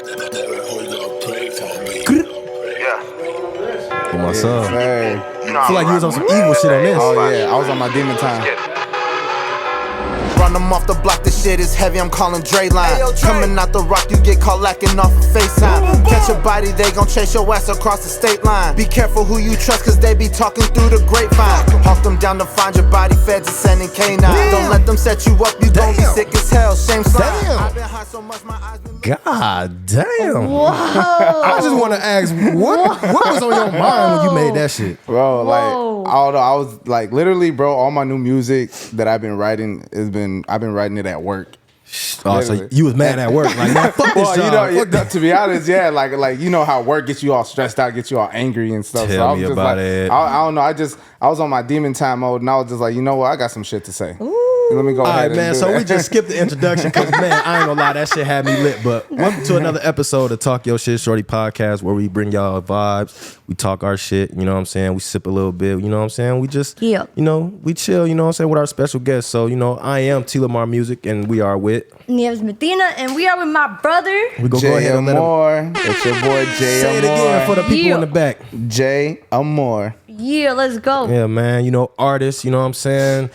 For my son. Hey. I feel like you was on some evil shit on this. Oh yeah, I was on my demon time. Run them off the block, this shit is heavy, I'm calling Dre line. Coming out the rock, you get caught lacking off of FaceTime. Catch a body, they gon' chase your ass across the state line. Be careful who you trust, cause they be talking through the grapevine. Hawk them down to find your body, feds are sending K9. Don't let them set you up, you gon' be sick as hell, shame sign. I've been high so much, my eyes been... God damn. Whoa. I just want to ask, what was on your mind when you made that shit? Bro, like, although I was like, literally, bro, all my new music that I've been writing I've been writing it at work. Oh, so you was mad at work? Like, man, fuck this job. You know, to be honest, yeah, like you know how work gets you all stressed out, gets you all angry and stuff. Tell so I was me just about like, it. I don't know. I was on my demon time mode, and I was just like, you know what? I got some shit to say. Let me go ahead. All right, and man. do So that. we just skipped the introduction because, man, I ain't gonna lie, that shit had me lit. But welcome to another episode of Talk Your Shit Shorty podcast, where we bring y'all vibes, we talk our shit. You know what I'm saying? We sip a little bit. You know what I'm saying? We just, you know, we chill. You know what I'm saying? With our special guests. So you know, I am T Lamar Music, and we are with Nieves Medina, and we are with my brother. We go Jaye ahead and let him Amor. It's your boy Jaye say it again for the people in the back. Jaye Amor. Yeah, let's go. Yeah, man. You know, artist. You know what I'm saying?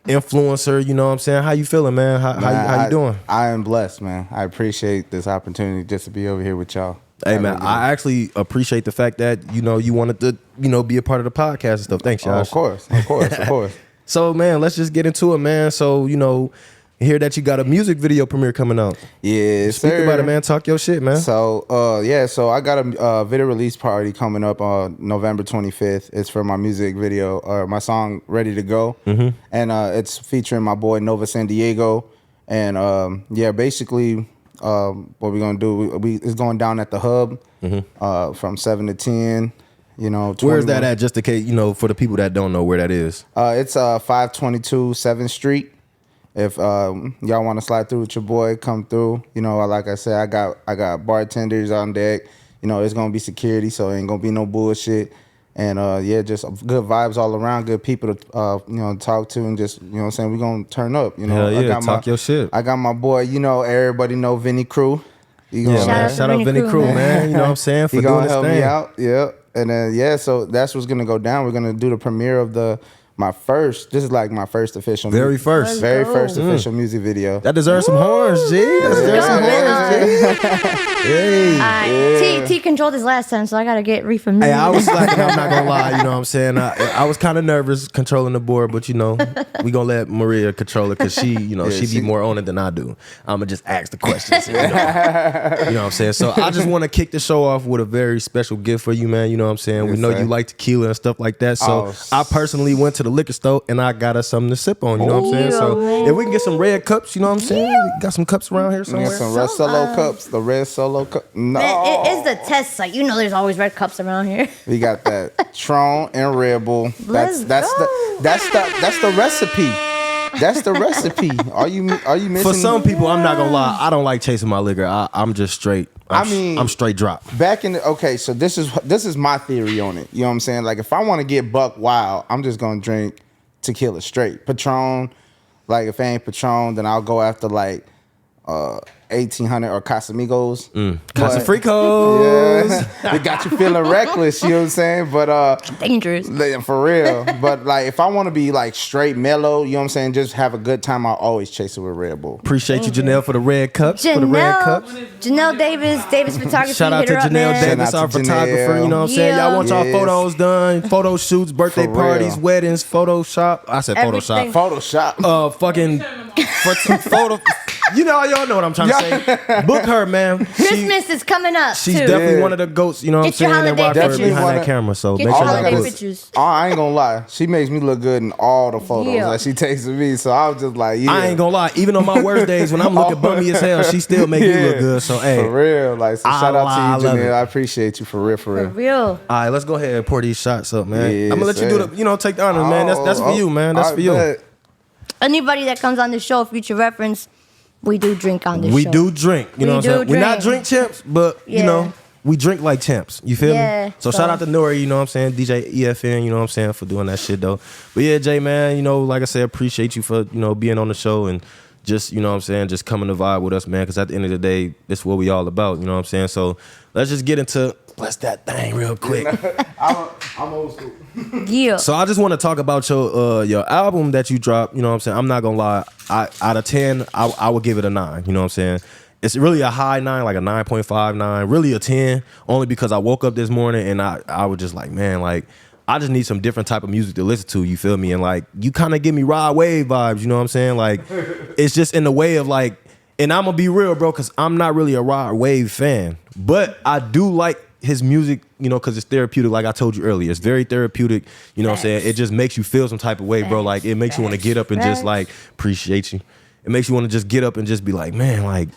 Influencer. You know what I'm saying? How you feeling, man? How you doing? I am blessed, man. I appreciate this opportunity just to be over here with y'all. Hey, man, I actually appreciate the fact that, you know, you wanted to, you know, be a part of the podcast and stuff. Thanks, y'all. Of course. So, man, let's just get into it, man. So, you know, hear that you got a music video premiere coming out. Yeah, Speak about it, man. Talk your shit, man. So, so I got a video release party coming up on November 25th. It's for my music video, my song Ready to Go. Mm-hmm. And it's featuring my boy Nova San Diego. And basically, what we're going to do, it's going down at the Hub from 7 to 10. You know, where's that at? Just in case, you know, for the people that don't know where that is. It's 522 7th Street. If y'all want to slide through with your boy, come through. You know, like I said, I got bartenders on deck. You know, it's gonna be security, so it ain't gonna be no bullshit. And just good vibes all around, good people to talk to, and just, you know what I'm saying, we gonna turn up. You know, Hell yeah, talk your shit. I got my boy, you know, everybody know Vinny Crew. Shout out Vinny Crew, man. You know what I'm saying, for he doing gonna his help thing. me out. Yeah, and then so that's what's gonna go down. We're gonna do the premiere of this is like my first official very first official music video. That deserves some horns, G. That deserves some horns, G. Hey. T controlled this last time, so I gotta get refamiliar. Hey, I was slacking, I'm not gonna lie, you know what I'm saying? I was kind of nervous controlling the board, but you know, we gonna let Maria control it because she, you know, she be more on it than I do. I'ma just ask the questions. You know what I'm saying? So I just want to kick the show off with a very special gift for you, man. You know what I'm saying? We know you like tequila and stuff like that. So I personally went to the liquor store and I got us something to sip on. You know what I'm saying? So if we can get some red cups, you know what I'm saying? We got some cups around here somewhere. We got some red Solo cups. The red Solo cup. No, it's the test site. You know, there's always red cups around here. We got that Tron and Red Bull. That's the recipe. That's the recipe. Are you missing? For some people, I'm not gonna lie, I don't like chasing my liquor. I'm just straight. I'm straight drop. So this is my theory on it. You know what I'm saying? Like, if I want to get buck wild, I'm just gonna drink tequila straight. Patron, like, if it ain't Patron, then I'll go after like 1800 or Casamigos. Casamigos. Yeah. They got you feeling reckless, you know what I'm saying? But dangerous. For real. But like, if I want to be like straight mellow, you know what I'm saying, just have a good time, I'll always chase it with Red Bull. Appreciate you, Janelle, for the red cups. Janelle Davis photography. Shout out to Janelle Davis, our photographer. You know what I'm saying? Y'all want y'all photos done, photo shoots, birthday parties, weddings, Photoshop. I said Everything. Photoshop. Fucking photo. You know, y'all know what I'm trying to say. Book her, man. Christmas is coming up. She's definitely one of the goats. You know what I'm saying? Get your holiday pictures behind that camera. So get make your sure holiday pictures. I ain't gonna lie. She makes me look good in all the photos that she takes of me. So I was just like, I ain't gonna lie. Even on my worst days when I'm looking bummy as hell, she still make me look good. So hey, for real. Like, so shout out to you, Janelle. it. I appreciate you for real. For real. All right, let's go ahead and pour these shots up, man. Yeah, I'm gonna let you do the, take the honor, man. That's for you, man. That's for you. Anybody that comes on the show, future reference, we do drink on this show. We do drink. You know what I'm saying? We're not drink champs, but you know, we drink like champs. You feel me? So shout out to Nori, you know what I'm saying? DJ EFN, you know what I'm saying, for doing that shit though. But yeah, Jay, man, you know, like I said, appreciate you for, you know, being on the show and just, you know what I'm saying, just coming to vibe with us, man, because at the end of the day, this is what we all about, you know what I'm saying? So let's just get into, bless that thing real quick. I'm old school. Yeah. So I just want to talk about your album that you dropped, you know what I'm saying? I'm not going to lie, out of 10, I would give it a 9, you know what I'm saying? It's really a high 9, like a 9.59, really a 10, only because I woke up this morning and I was just like, man, like, I just need some different type of music to listen to, you feel me? And like, you kind of give me Rod Wave vibes, you know what I'm saying? Like, it's just in the way of like, and I'm gonna be real, bro, because I'm not really a Rod Wave fan, but I do like his music, you know, because it's therapeutic, like I told you earlier. It's very therapeutic, you know what I'm saying? It just makes you feel some type of way, bro. Like, it makes you want to get up and just like, appreciate you. It makes you want to just get up and just be like, man, like,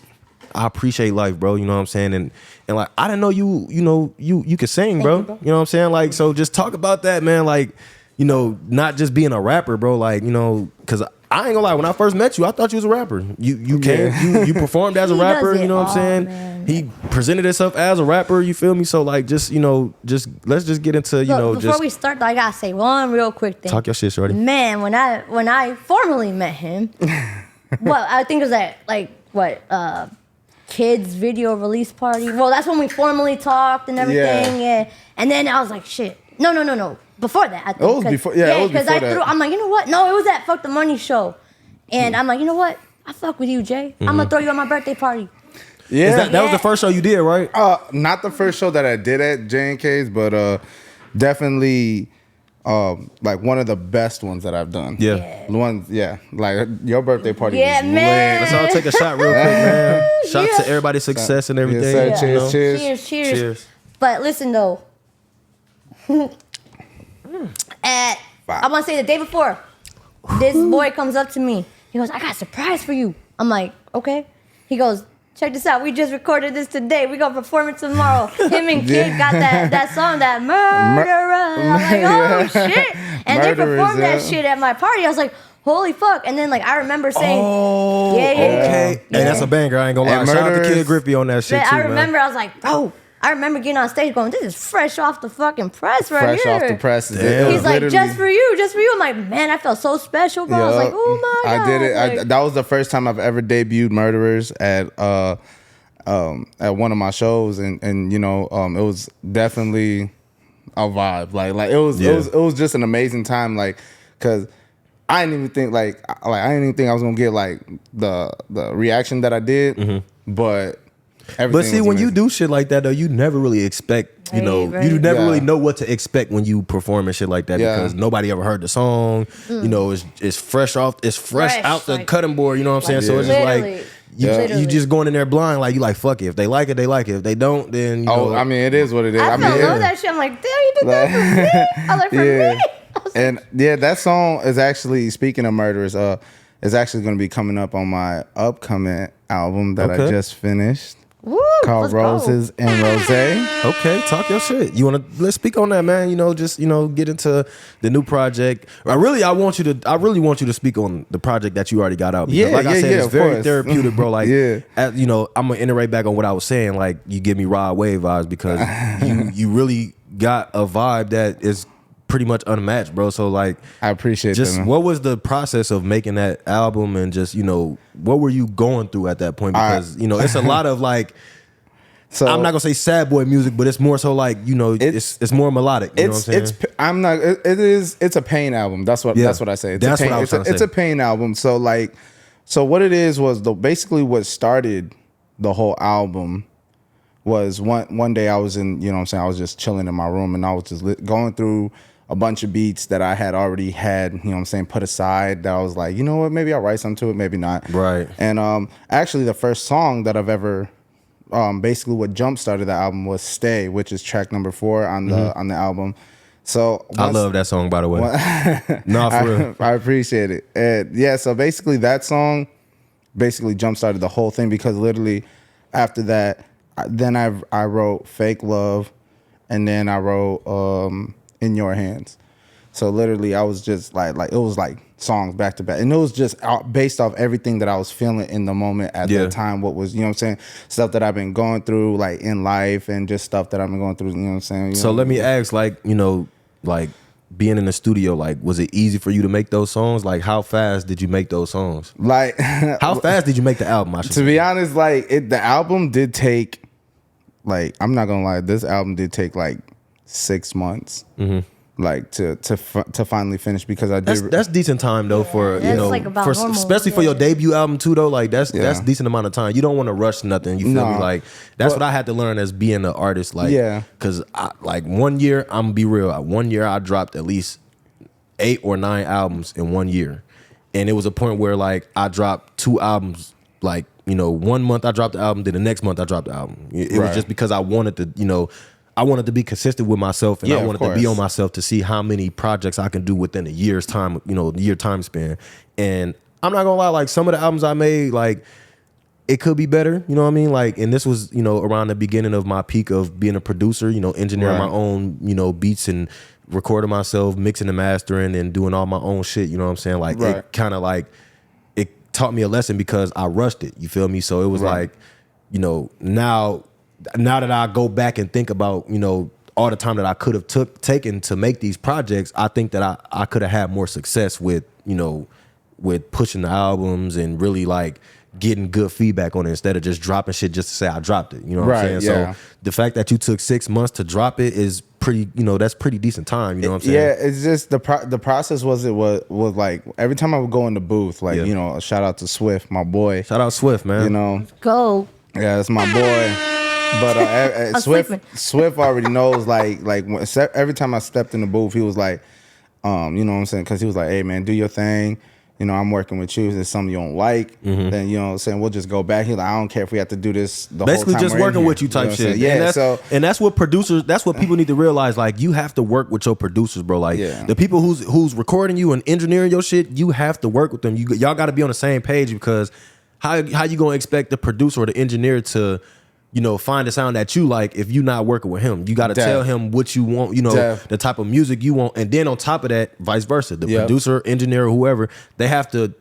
I appreciate life, bro. You know what I'm saying? And like, I didn't know you could sing, bro. You know what I'm saying? Like, so just talk about that, man. Like, you know, not just being a rapper, bro. Like, you know, because I ain't gonna lie, when I first met you, I thought you was a rapper. You came, you performed as a rapper. You know what I'm saying? Man. He presented himself as a rapper. You feel me? So like, just, you know, just let's just get into, you know, before just we start, though, I gotta say one real quick thing. talk your shit, shorty. Man, when I formally met him, well, I think it was at like what kids video release party. Well, that's when we formally talked and everything. Yeah. And then I was like, shit. No. Before that, I think. It was before. Yeah, it was before that. I'm like, you know what? No, it was at Fuck the Money show, and I'm like, you know what? I fuck with you, Jay. I'm gonna throw you at my birthday party. Yeah, That was the first show you did, right? Not the first show that I did at J&K's, but definitely like one of the best ones that I've done. Yeah. The ones, like your birthday party Yeah, was man. lit. Let's all take a shot real quick, man. Shout to everybody's success and everything. Yes, sir. you know? Cheers. Cheers. But listen though, I want to say the day before, this boy comes up to me. He goes, I got a surprise for you. I'm like, okay. He goes, check this out. We just recorded this today. We gonna perform it tomorrow. Him and Kid got that song, that Murderer. I'm like, oh shit. And they performed that shit at my party. I was like, holy fuck. And then like I remember saying, yeah. Okay. Hey, that's a banger. I ain't gonna lie. And Shout out to Murderers- Kid Griffey on that shit Man, too, I remember man. I was like, bro. I remember getting on stage going, this is fresh off the fucking press right Fresh here. off the press. Damn. He's like, just for you. I'm like, man, I felt so special, bro. I was like, oh my God. I did it. Like, That was the first time I've ever debuted Murderers at one of my shows, and you know, it was definitely a vibe. Like it was just an amazing time. Like, cause I didn't even think I didn't even think I was gonna get like the reaction that I did, but. But see, when you do shit like that, though, you never really expect, you know, Right. you never really know what to expect when you perform and shit like that because nobody ever heard the song. You know, it's fresh out the like, cutting board. You know what I'm saying? So it's just literally. like you just going in there blind, like you like fuck it. If they like it, they like it. If they don't, then you know. I mean, it is what it is. I mean, love that shit. I'm like, damn, you did that for me. I was like, for me. And that song is actually, speaking of Murderers, is actually going to be coming up on my upcoming album that I just finished. Woo, Called Roses and Rosé. Okay, talk your shit. Let's speak on that, man. You know, just get into the new project. I really want you to speak on the project that you already got out. Because like I said, it's very therapeutic, bro. Like, you know, I'm gonna iterate back on what I was saying. Like, you give me Rod Wave vibes because you really got a vibe that is pretty much unmatched, bro. So like, I appreciate just that, man. what was the process of making that album, and just, you know, what were you going through at that point? Because you know, it's a lot of like, so I'm not gonna say sad boy music, but it's more so like, you know, it's more melodic. You know what I'm saying? It's a pain album. That's what I say. It's a pain album. So like, what it is was basically what started the whole album. Was one day I was in, you know what I'm saying, I was just chilling in my room and I was just going through a bunch of beats that I had already had, you know what I'm saying, put aside, that I was like, you know what, maybe I'll write something to it, maybe not. Right. And actually the first song that I've ever, basically what jump started the album was Stay, which is track number 4 on the album. So I love that song, by the way. No, for real. I appreciate it. And so basically that song basically jump started the whole thing, because literally after that, then I wrote Fake Love, and then I wrote In Your Hands. So literally I was just like it was like songs back to back, and it was just based off everything that I was feeling in the moment at that time. What was, you know what I'm saying, stuff that I've been going through like in life, and just stuff that I've been going through, you know what I'm saying. So let me ask, like, you know, like being in the studio, like, was it easy for you to make those songs? Like, how fast did you make those songs? Like, how fast did you make the album? To be honest, like, the album did take, like, I'm not gonna lie, this album did take like 6 months. Like to finally finish, because I did. That's decent time though for like about for normal, especially for your debut album too though. Like that's decent amount of time. You don't want to rush nothing. You feel me? Like that's what I had to learn as being an artist. Like because like 1 year, I'm gonna be real. 1 year I dropped at least 8 or 9 albums in 1 year, and it was a point where like I dropped 2 albums. Like 1 month I dropped the album, then the next month I dropped the album. It was just because I wanted to I wanted to be consistent with myself, and I wanted to be on myself to see how many projects I can do within a year's time, year time span. And I'm not gonna lie, like some of the albums I made, like it could be better, you know what I mean? Like, and this was, around the beginning of my peak of being a producer, engineering my own, beats and recording myself, mixing and mastering and doing all my own shit, you know what I'm saying? Like it kind of like, it taught me a lesson because I rushed it, you feel me? So it was like, now that I go back and think about, all the time that I could have taken to make these projects, I think that I could have had more success with, with pushing the albums and really like getting good feedback on it instead of just dropping shit just to say I dropped it. You know what I'm saying? Yeah. So the fact that you took 6 months to drop it is pretty, that's pretty decent time. You know what I'm saying? Yeah, it's just the process was like every time I would go in the booth, like, a shout out to Swift, my boy. Shout out Swift, man. Go. Yeah, that's my boy. But Swift already knows, like every time I stepped in the booth, he was like, you know what I'm saying? Because he was like, hey, man, do your thing. I'm working with you. If there's something you don't like, then, you know what I'm saying, we'll just go back. He's like, I don't care if we have to do this the basically whole time just working with you type shit. Yeah, and that's what producers, that's what people need to realize. Like, you have to work with your producers, bro. Like, the people who's recording you and engineering your shit, you have to work with them. Y'all got to be on the same page, because how you going to expect the producer or the engineer to find a sound that you like if you're not working with him? You got to tell him what you want, the type of music you want. And then on top of that, vice versa. The producer, engineer, or whoever, they have to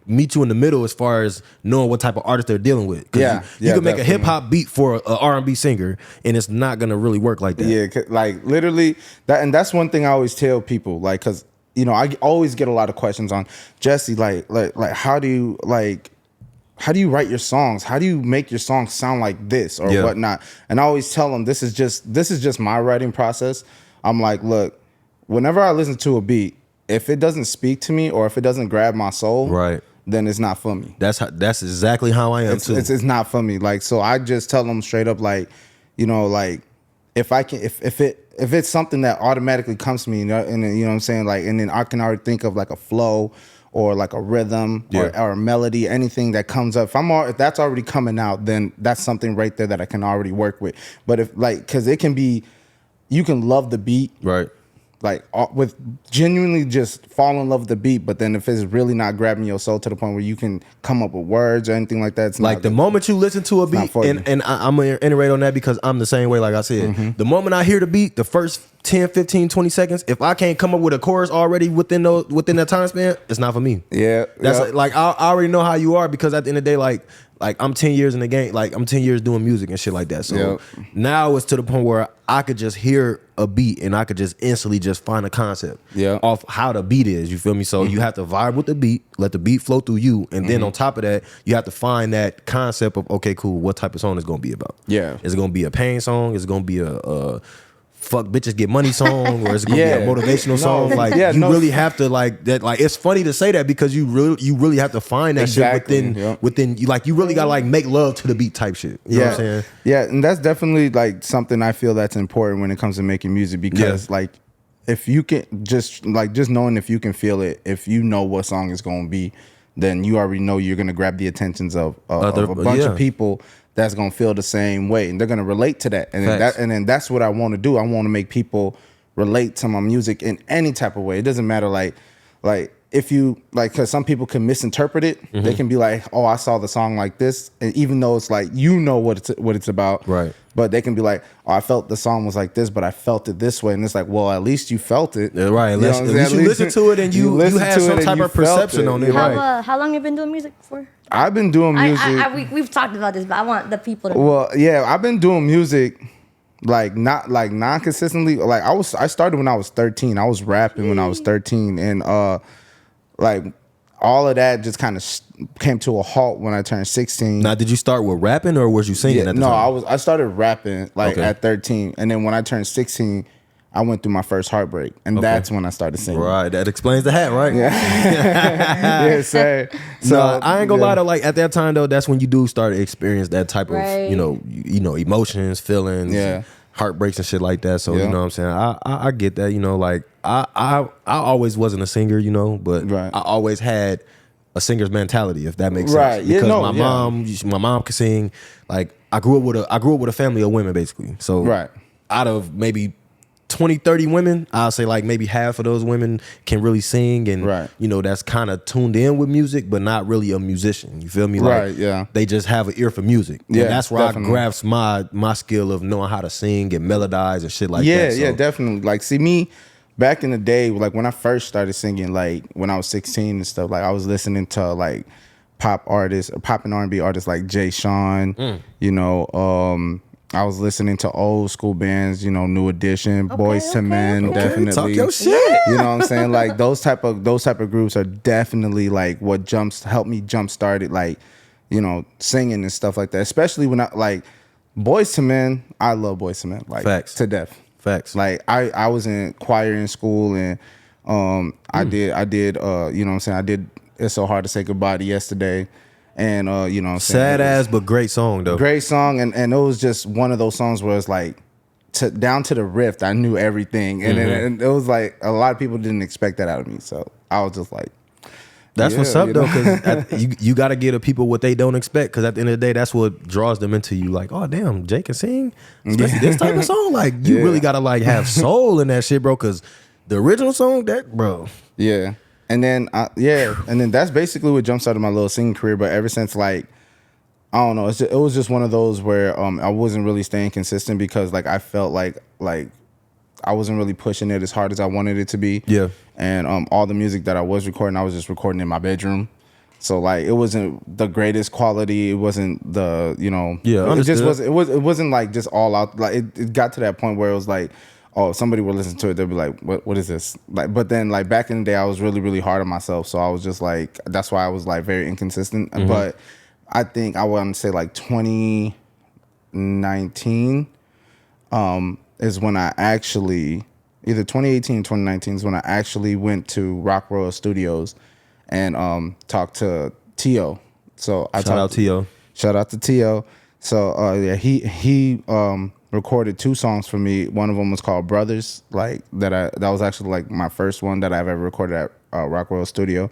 meet you in the middle as far as knowing what type of artist they're dealing with. You can make a hip hop beat for an R&B singer, and it's not going to really work like that. Yeah, like literally that. And that's one thing I always tell people, like, because, I always get a lot of questions on, Jesse, like how do you write your songs? How do you make your songs sound like this or whatnot? And I always tell them, this is just my writing process. I'm like, look, whenever I listen to a beat, if it doesn't speak to me or if it doesn't grab my soul, then it's not for me. That's exactly how I am too. It's not for me. Like, so I just tell them straight up, like, like if it's something that automatically comes to me, and you know what I'm saying, like, and then I can already think of like a flow or like a rhythm or a melody, anything that comes up. If that's already coming out, then that's something right there that I can already work with. But if, like, because it can be, you can love the beat, right? Like, with genuinely just fall in love with the beat, but then if it's really not grabbing your soul to the point where you can come up with words or anything like that, it's like the moment you listen to a beat, and I'm gonna iterate on that because I'm the same way. Like I said, the moment I hear the beat, the first 10, 15, 20 seconds, if I can't come up with a chorus already within that time span, it's not for me. Yeah, that's like I already know how you are, because at the end of the day, like I'm 10 years in the game, like I'm 10 years doing music and shit like that. So now it's to the point where I could just hear a beat and I could just instantly just find a concept off how the beat is. You feel me? So you have to vibe with the beat, let the beat flow through you, and then on top of that, you have to find that concept of, okay, cool, what type of song is gonna be about? Yeah, is it gonna be a pain song? Is it gonna be a fuck bitches get money song, or is it gonna be a motivational song? Like, really have to, like, that. Like, it's funny to say that because you really have to find that shit within you. Like, you really gotta like make love to the beat type shit. You know what I'm saying? Yeah, and that's definitely like something I feel that's important when it comes to making music, because like, if you can just knowing if you can feel it, if you know what song is gonna be, then you already know you're gonna grab the attentions of a bunch of people that's gonna feel the same way, and they're gonna relate to that. And then that's what I want to do. I want to make people relate to my music in any type of way. It doesn't matter, like if you like, because some people can misinterpret it. They can be like, oh, I saw the song like this, and even though it's like, what it's about, right? But they can be like, oh, I felt the song was like this, but I felt it this way, and it's like, well, at least you felt it, right? At least you listened to it and you had some type of perception on it, right? How long have you been doing music for? I've been doing music. We've talked about this, but I want the people to. Well, yeah, I've been doing music like not like non-consistently. Like I started when I was 13. I was rapping when I was 13, and like all of that just kind of came to a halt when I turned 16. Now, did you start with rapping or was you singing at the time? I started rapping like at 13, and then when I turned 16, I went through my first heartbreak, and that's when I started singing. Right, that explains the hat, right? Yeah, sir. So no, I ain't gonna lie though. Like at that time though, that's when you do start to experience that type of Right. you know emotions, feelings, heartbreaks and shit like that. So you know what I'm saying. I get that. You know, like I always wasn't a singer, you know, but I always had a singer's mentality, if that makes sense. Because my mom could sing. Like I grew up with a family of women basically. So out of maybe 20, 30 women, I'll say like maybe half of those women can really sing, and you know, that's kind of tuned in with music, but not really a musician. You feel me? Like they just have an ear for music. Yeah, and that's where I grasp my skill of knowing how to sing and melodize and shit like that. Yeah, definitely. Like, see me back in the day, like when I first started singing, like when I was 16 and stuff, like I was listening to like pop artists, pop and R&B artists like Jay Sean, you know, I was listening to old school bands, you know, New Edition, Boys to Men, definitely. Talk your shit. You know what I'm saying? Like those type of groups are definitely like what helped me jump started, like, you know, singing and stuff like that. Especially when I like Boys to Men. I love Boys to Men, like to death. Facts. Like I was in choir in school, and I did you know what I'm saying? I did It's So Hard to Say Goodbye to Yesterday. And you know what I'm saying? Sad ass, but great song though. Great song, and it was just one of those songs where it's like down to the riff, I knew everything. And it was like a lot of people didn't expect that out of me. So I was just like, that's what's up though, because you got to give the people what they don't expect, because at the end of the day, that's what draws them into you. Like, oh damn, Jay can sing, especially this type of song. Like you really got to like have soul in that shit, bro, because the original song, that bro. Yeah. And then and then that's basically what jumpstarted my little singing career. But ever since, like, I don't know, it was just one of those where I wasn't really staying consistent, because like I felt like I wasn't really pushing it as hard as I wanted it to be. Yeah. And all the music that I was recording, I was just recording in my bedroom. So like it wasn't the greatest quality. It wasn't the, you know, it just wasn't. It wasn't like just all out. Like it got to that point where it was like, oh, if somebody would listen to it, they'd be like, what is this? Like, but then like back in the day, I was really, really hard on myself. So I was just like, that's why I was like very inconsistent. But I think I want to say like 2019 is when I actually, either 2018 or 2019 is when I actually went to Rock Royal Studios and talked to T.O. So I Shout out T.O. Shout out to T.O. So yeah, he recorded 2 songs for me. One of them was called Brothers, like that was actually like my first one that I've ever recorded at Rock Royal Studio.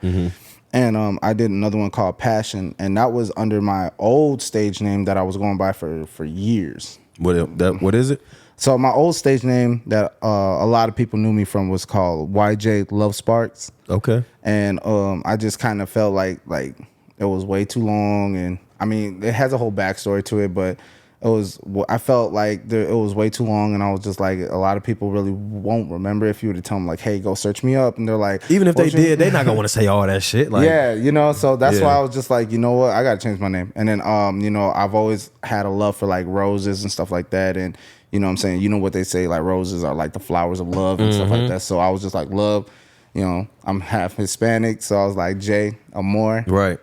And I did another one called Passion, and that was under my old stage name that I was going by for years. What is it? So my old stage name that a lot of people knew me from was called YJ Love Sparks. Okay. And I just kind of felt like it was way too long, and I mean it has a whole backstory to it, but I felt like it was way too long, and I was just like, a lot of people really won't remember if you were to tell them like, hey, go search me up, and they're like, even if they did, they're not gonna want to say all that shit. Like, yeah, you know, so that's why I was just like, you know what, I gotta change my name. And then you know, I've always had a love for like roses and stuff like that, and you know what I'm saying, you know what they say, like roses are like the flowers of love and stuff like that. So I was just like, love, you know, I'm half Hispanic, so I was like Jaye Amor. Right.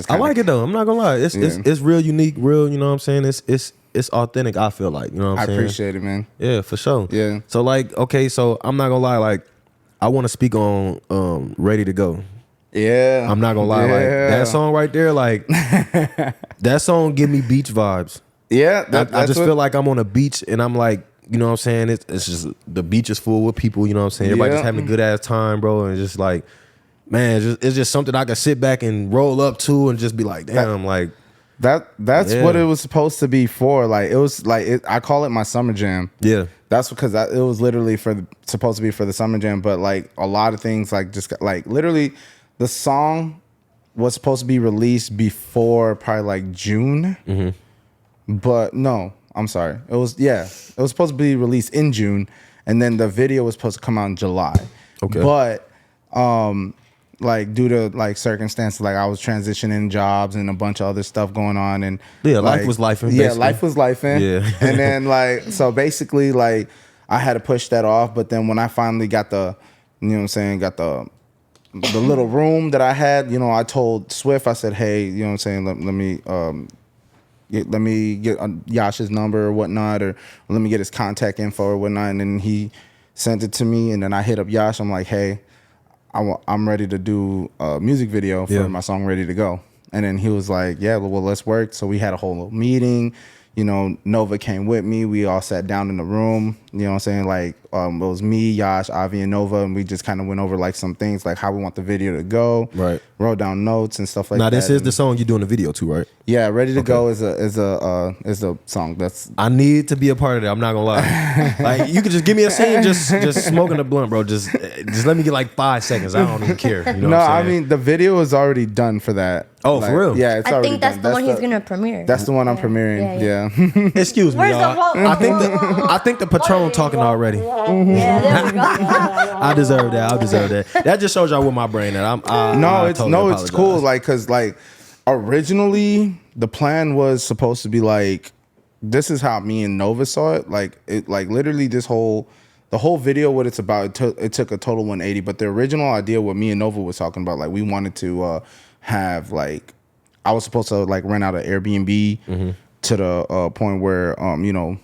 I like it though. I'm not gonna lie. It's real unique, real. You know what I'm saying? It's authentic. I feel like, you know what I'm saying. I appreciate it, man. Yeah, for sure. Yeah. So like, okay, so I'm not gonna lie. Like, I want to speak on "Ready to Go." Yeah. I'm not gonna lie. Like that song right there, like that song give me beach vibes. Yeah. I just feel like I'm on a beach, and I'm like, you know what I'm saying. It's just the beach is full with people. You know what I'm saying. Everybody just having a good ass time, bro, and just like. Man, it's just something I can sit back and roll up to and just be like, damn, like that's what it was supposed to be for. Like it was like I call it my summer jam. Yeah, that's because it was literally supposed to be for the summer jam. But like a lot of things, like just like literally, the song was supposed to be released before probably like June. But no, I'm sorry, it was supposed to be released in June, and then the video was supposed to come out in July. Okay, but like due to like circumstances, like I was transitioning jobs and a bunch of other stuff going on, and Yeah, like, life was lifing. Yeah, basically. life was lifing. Yeah. And then like so basically like I had to push that off. But then when I finally got the, you know what I'm saying, got the little room that I had, you know, I told Swift, I said, hey, you know what I'm saying, let me get Yash's number or whatnot, or let me get his contact info or whatnot. And then he sent it to me, and then I hit up Yash. I'm like, hey, I'm ready to do a music video for my song Ready to Go. And then he was like, yeah, well, let's work. So we had a whole little meeting. You know, Nova came with me. We all sat down in the room. You know what I'm saying? Like, it was me, Yash, Avi, and Nova, and we just kind of went over like some things, like how we want the video to go. Right. Wrote down notes and stuff like that. Now this is the song you're doing the video to, right? Yeah, Ready to Go is a song that's. I need to be a part of that. I'm not gonna lie. Like you could just give me a scene, just smoking a blunt, bro. Just let me get like 5 seconds. I don't even care. You know No, what I'm I saying? mean the video is already done for that. Oh, for real? Yeah, it's I already think that's done. the one he's gonna premiere. That's the one I'm premiering. Yeah. Excuse me, Where's the y'all. whole- I think the Patron talking already. Yeah, there we go. I deserve that. That just shows y'all where my brain at. It's apologize. cool. Like, cause like originally the plan was supposed to be like, this is how me and Nova saw it. Like literally the whole video, what it's about, it took a total 180. But the original idea, what me and Nova was talking about, like we wanted to have like, I was supposed to like rent out an Airbnb to the point where you know,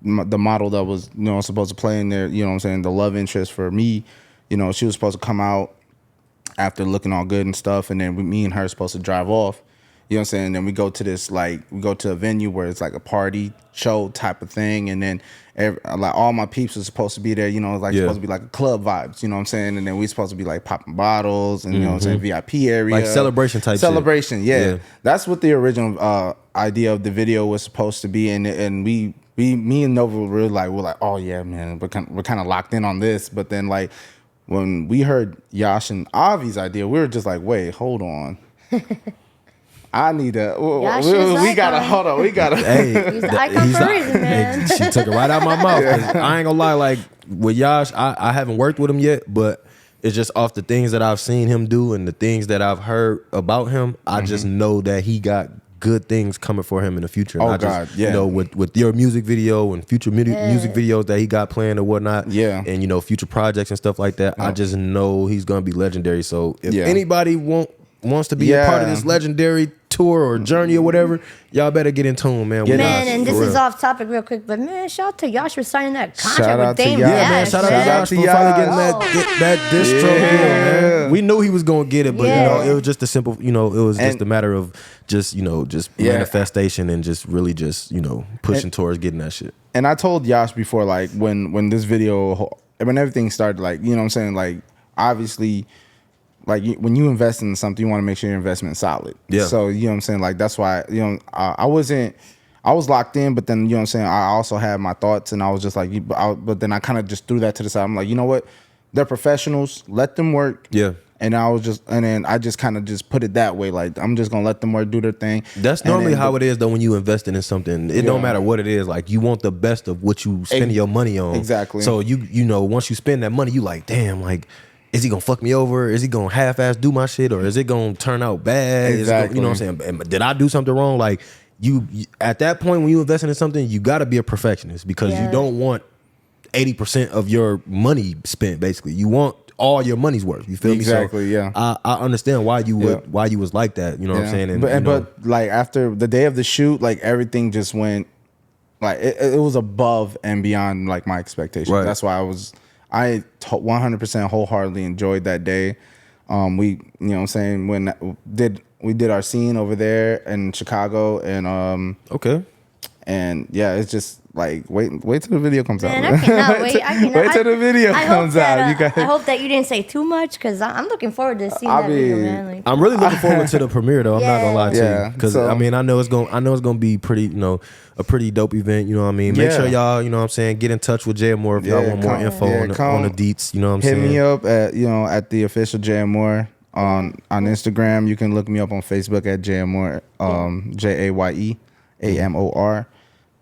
the model that was, you know, supposed to play in there, you know what I'm saying, the love interest for me, you know, she was supposed to come out after looking all good and stuff, and then me and her are supposed to drive off. You know what I'm saying? Then we go to a venue where it's like a party show type of thing, and then like all my peeps are supposed to be there. You know, it's like supposed to be like a club vibes. You know what I'm saying? And then we supposed to be like popping bottles and you know what I'm saying, VIP area, Like celebration type. Celebration, shit. yeah. That's what the original idea of the video was supposed to be, and me and Nova were really like, we're like, oh yeah, man, we're kind of locked in on this. But then like when we heard Yash and Avi's idea, we were just like, wait, hold on. I need to. We gotta hold on. We gotta. Hey, He's the icon for a reason, man. She took it right out my mouth. 'Cause I ain't gonna lie. Like with Yash, I haven't worked with him yet, but it's just off the things that I've seen him do and the things that I've heard about him. I just know that he got good things coming for him in the future. And Oh, I just, God, yeah. You know, with your music video and future music videos that he got planned or whatnot. Yeah. And you know, future projects and stuff like that. I just know he's gonna be legendary. So if Yeah. anybody wants to be a part of this legendary tour or journey or whatever, y'all better get in tune, man. Get Man, Yash, and this for is real. off topic real quick, but man, shout out to Yash for signing that Shout contract out with to Dame Yash. Yeah, man. Dash. Shout out to Shout out Yash to for finally getting Yash. that distro deal, man. We knew he was gonna get it, but Yeah. you know, it was just a simple, you know, it was just And- a matter of just, you know, just Yeah. manifestation and just really just, you know, pushing towards getting that shit. And I told Yash before, like when this video, when everything started, like you know what I'm saying, like obviously. Like when you invest in something, you want to make sure your investment is solid. Yeah. So you know what I'm saying. Like that's why you know I was locked in, but then you know what I'm saying. I also had my thoughts, and I was just like, but then I kind of just threw that to the side. I'm like, you know what? They're professionals. Let them work. Yeah. And then I just kind of just put it that way. Like I'm just gonna let them work, do their thing. That's And normally then how it is though when you investing in something. It don't matter what it is. Like you want the best of what you spending your money on. Exactly. So you know once you spend that money, you like, damn, like is he gonna fuck me over? Is he gonna half-ass do my shit, or is it gonna turn out bad? Is it gonna, you know what I'm saying? Did I do something wrong? Like you at that point when you investing in something, you got to be a perfectionist because you don't want 80% of your money spent. Basically, you want all your money's worth. You feel Exactly, me? So yeah. I understand why you would why you was like that. You know what I'm saying? And, but you know, but like after the day of the shoot, like everything just went like it was above and beyond like my expectations. Right. That's why I 100% wholeheartedly enjoyed that day. We you know what I'm saying when we did our scene over there in Chicago and okay. and yeah, it's just like wait till the video comes Man, out. I cannot wait. Wait till the video comes out. You guys. I hope that you didn't say too much because I'm looking forward to seeing that video, man. Like, I'm really looking forward to the premiere though. I'm not gonna lie to Yeah. you because So- I mean I know it's gonna be pretty, you know, a pretty dope event. You know what I mean? Make Yeah. sure y'all, you know what I'm saying, get in touch with Jaye Amor if y'all want more info on the deets. You know what I'm Hit saying? me up at the official Jaye Amor on Instagram. You can look me up on Facebook at Jaye Amor, JayeAmor.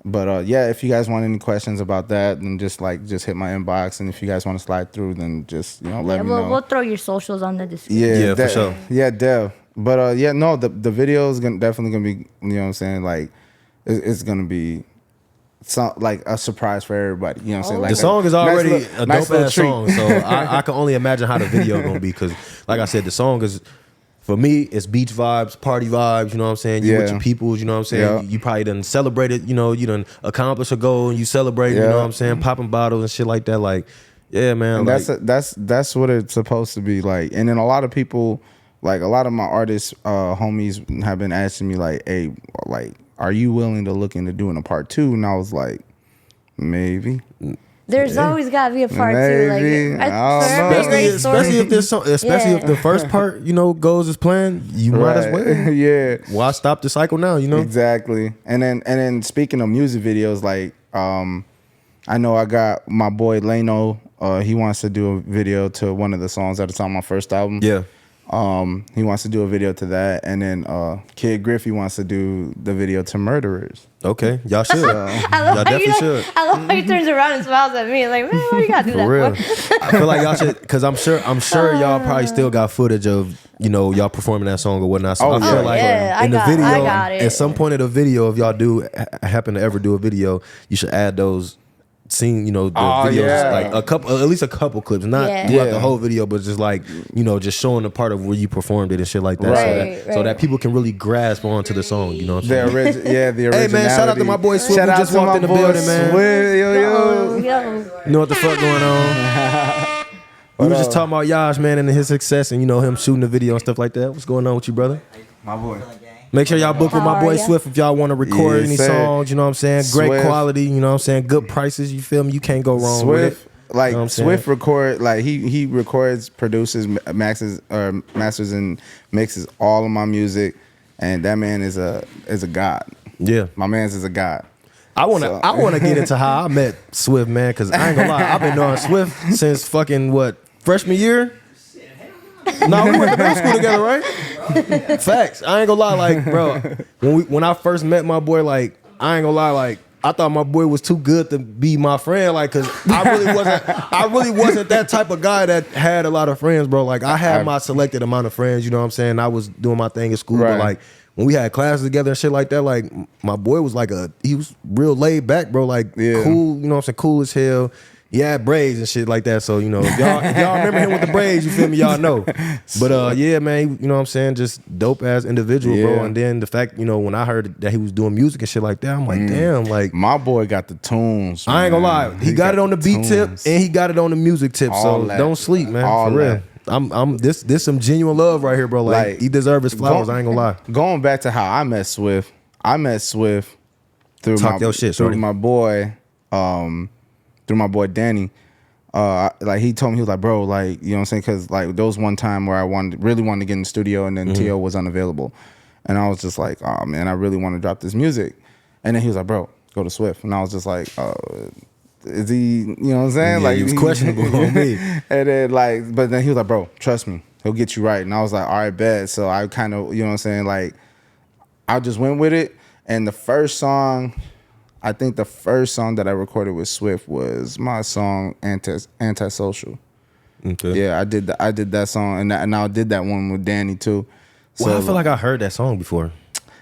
But yeah, if you guys want any questions about that, then just hit my inbox. And if you guys want to slide through, then just let me know. We'll throw your socials on the description. Yeah, for sure. Yeah, Dev. But yeah, no, the video is definitely gonna be, you know what I'm saying, like it's gonna be like a surprise for everybody. You know what I'm saying? Like the song is already a nice dope ass treat. song, so I can only imagine how the video gonna be. Because, like I said, the song is, for me, it's beach vibes, party vibes. You know what I'm saying? You with your peoples. You know what I'm saying? Yeah. You probably done celebrated. You know, you done accomplished a goal and you celebrate. You know what I'm saying? Popping bottles and shit like that. Like, yeah, man. And that's what it's supposed to be like. And then a lot of people, like a lot of my artists, homies have been asking me like, hey, like, are you willing to look into doing a part 2? And I was like, maybe. There's always got to be a part 2. Maybe. Like, I don't know. Especially if this song, if the first part, goes as planned, you might as well. Yeah. Why stop the cycle now? Exactly. And then speaking of music videos, like I know I got my boy Leno. He wants to do a video to one of the songs that is on my first album. Yeah. He wants to do a video to that, and then Kid Griffey wants to do the video to Murderers. Okay, y'all should. Y'all definitely should. I love how he turns around and smiles at me like, man, why you gotta do that For real. for? I feel like y'all should, because I'm sure y'all probably still got footage of y'all performing that song or whatnot. So I feel like in the video, I got it. at some point of the video, if y'all do happen to ever do a video, you should add those seen, the videos, like at least a couple clips, not throughout the whole video, but just like, just showing the part of where you performed it and shit like that, Right. so that people can really grasp onto the song, you know what I'm saying? The originality. Hey man, shout out to my boy Swift who just walked in the building, man. Yo. You know what the fuck going on? We was just talking about Yash, man, and his success and, him shooting the video and stuff like that. What's going on with you, brother? My boy. Make sure y'all book with my boy Swift if y'all want to record any songs, you know what I'm saying? Great Swift. quality, you know what I'm saying? Good prices, you feel me? You can't go wrong with it. Swift, like You know what I'm Swift saying? record, like he records, produces, masters and mixes all of my music, and that man is a god. Yeah. My man's is a god. I wanna get into how I met Swift, man, because I ain't gonna lie, I've been knowing Swift since fucking freshman year? No, we went to middle school together, right? Facts. I ain't gonna lie, like, bro, when I first met my boy, like, I ain't gonna lie, like, I thought my boy was too good to be my friend, like, cause I really wasn't that type of guy that had a lot of friends, bro. Like, I had my selected amount of friends, you know what I'm saying? I was doing my thing at school, Right. but like, when we had classes together and shit like that, like, my boy was like he was real laid back, bro, like, cool, you know what I'm saying, cool as hell. He had braids and shit like that, so, if y'all remember him with the braids, you feel me, y'all know. But yeah, man, you know what I'm saying, just dope ass individual, bro. And then the fact, when I heard that he was doing music and shit like that, I'm like, damn, like, My boy got the tunes. I ain't gonna lie, he got it on the beat tip and he got it on the music tip, All so that. don't sleep, man, All for real. that. I'm this some genuine love right here, bro. Like he deserves his flowers. I ain't gonna lie. Going back to how I met Swift through Talk your shit, through shorty. my boy, through my boy Danny. Like he told me, he was like, bro, like, you know what I'm saying? Cause like there was one time where I really wanted to get in the studio and then T.O. was unavailable. And I was just like, oh man, I really want to drop this music. And then he was like, bro, go to Swift. And I was just like, is he, you know what I'm saying? Yeah, like he was questionable on me. And then but then he was like, bro, trust me, he'll get you right. And I was like, all right, bet. So I kind of, you know what I'm saying? Like I just went with it. And the first song that I recorded with Swift was my song Antisocial. Okay. Yeah, I did that song, and I did that one with Danny too. So Well, I feel like I heard that song before.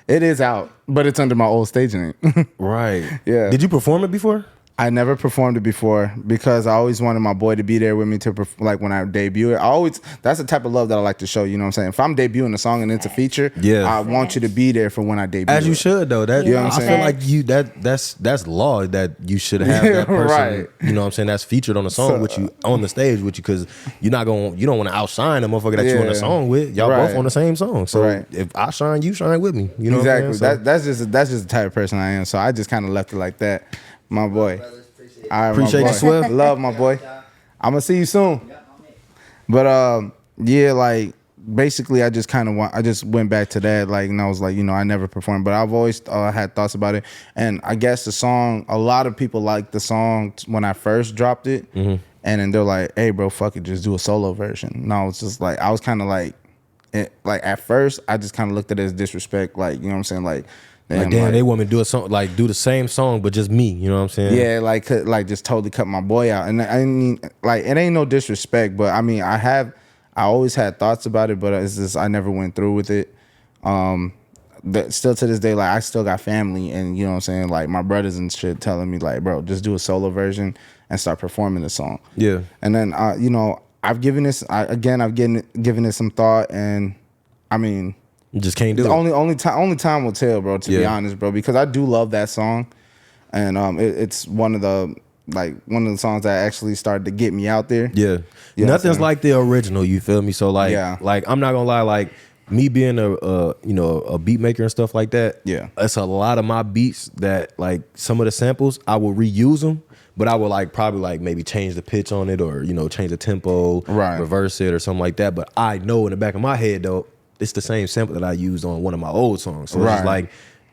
it is out, but it's under my old stage name. Right. Yeah. Did you perform it before? I never performed it before because I always wanted my boy to be there with me to like when I debut it. That's the type of love that I like to show. You know what I'm saying? If I'm debuting a song and it's a feature, I want you to be there for when I debut. As you it. should though. That You know what I'm I saying? feel like that's law that you should have that person. Right. You know what I'm saying? That's featured on the song with you on the stage with you because you don't want to outshine the motherfucker that you on the song with. Y'all both on the same song. So if I shine, you shine with me. You know exactly. what I'm saying? That's just the type of person I am. So I just kind of left it like that. My boy. All right, Appreciate my you, boy. Swift. Love my boy. I'm gonna see you soon. But yeah, like basically, I just went back to that, like, and I was like, I never performed, but I've always had thoughts about it, and I guess the song, a lot of people liked the song when I first dropped it, and then they're like, "Hey, bro, fuck it, just do a solo version." And I was just like, at first, I just kind of looked at it as disrespect, like, you know what I'm saying, like. Like damn, they want me to do a song, like do the same song, but just me. You know what I'm saying? Yeah, like just totally cut my boy out. And I mean, like it ain't no disrespect, but I mean, I always had thoughts about it, but it's just I never went through with it. Still to this day, like I still got family, and you know what I'm saying, like my brothers and shit telling me like, bro, just do a solo version and start performing the song. Yeah. And then you know, I've given this given it some thought, and I mean, you just can't do it. Only time will tell, bro. To be honest, bro, because I do love that song, and it's one of the songs that actually started to get me out there. Yeah, nothing's like the original. You feel me? So like, like I'm not gonna lie, like. Me being a beat maker and stuff like that, it's a lot of my beats that like some of the samples I will reuse them, but I will like probably like maybe change the pitch on it or change the tempo, reverse it or something like that. But I know in the back of my head though, it's the same sample that I used on one of my old songs. So it's just like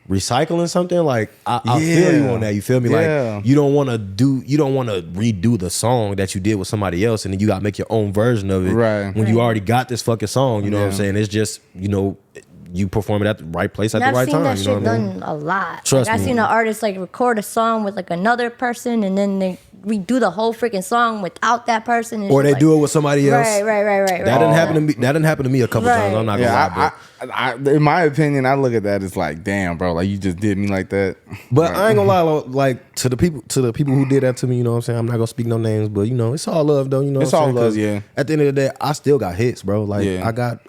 recycling something. Like I feel you on that. You feel me? Like you don't want to redo the song that you did with somebody else, and then you got to make your own version of it. When you already got this fucking song, you know what I'm saying? It's just you perform it at the right place at the right time. I've seen that shit I mean? done a lot. Trust me. I've seen an artist like record a song with like another person, and then they redo the whole freaking song without that person. Or they do it with somebody else. Right. That didn't happen to me. That didn't happen to me a couple times. I'm not gonna lie. I, in my opinion, I look at that as like, damn, bro, like you just did me like that. But I ain't gonna lie, like to the people who did that to me, you know what I'm saying? I'm not gonna speak no names, but it's all love though, it's all love, At the end of the day, I still got hits, bro. Like I got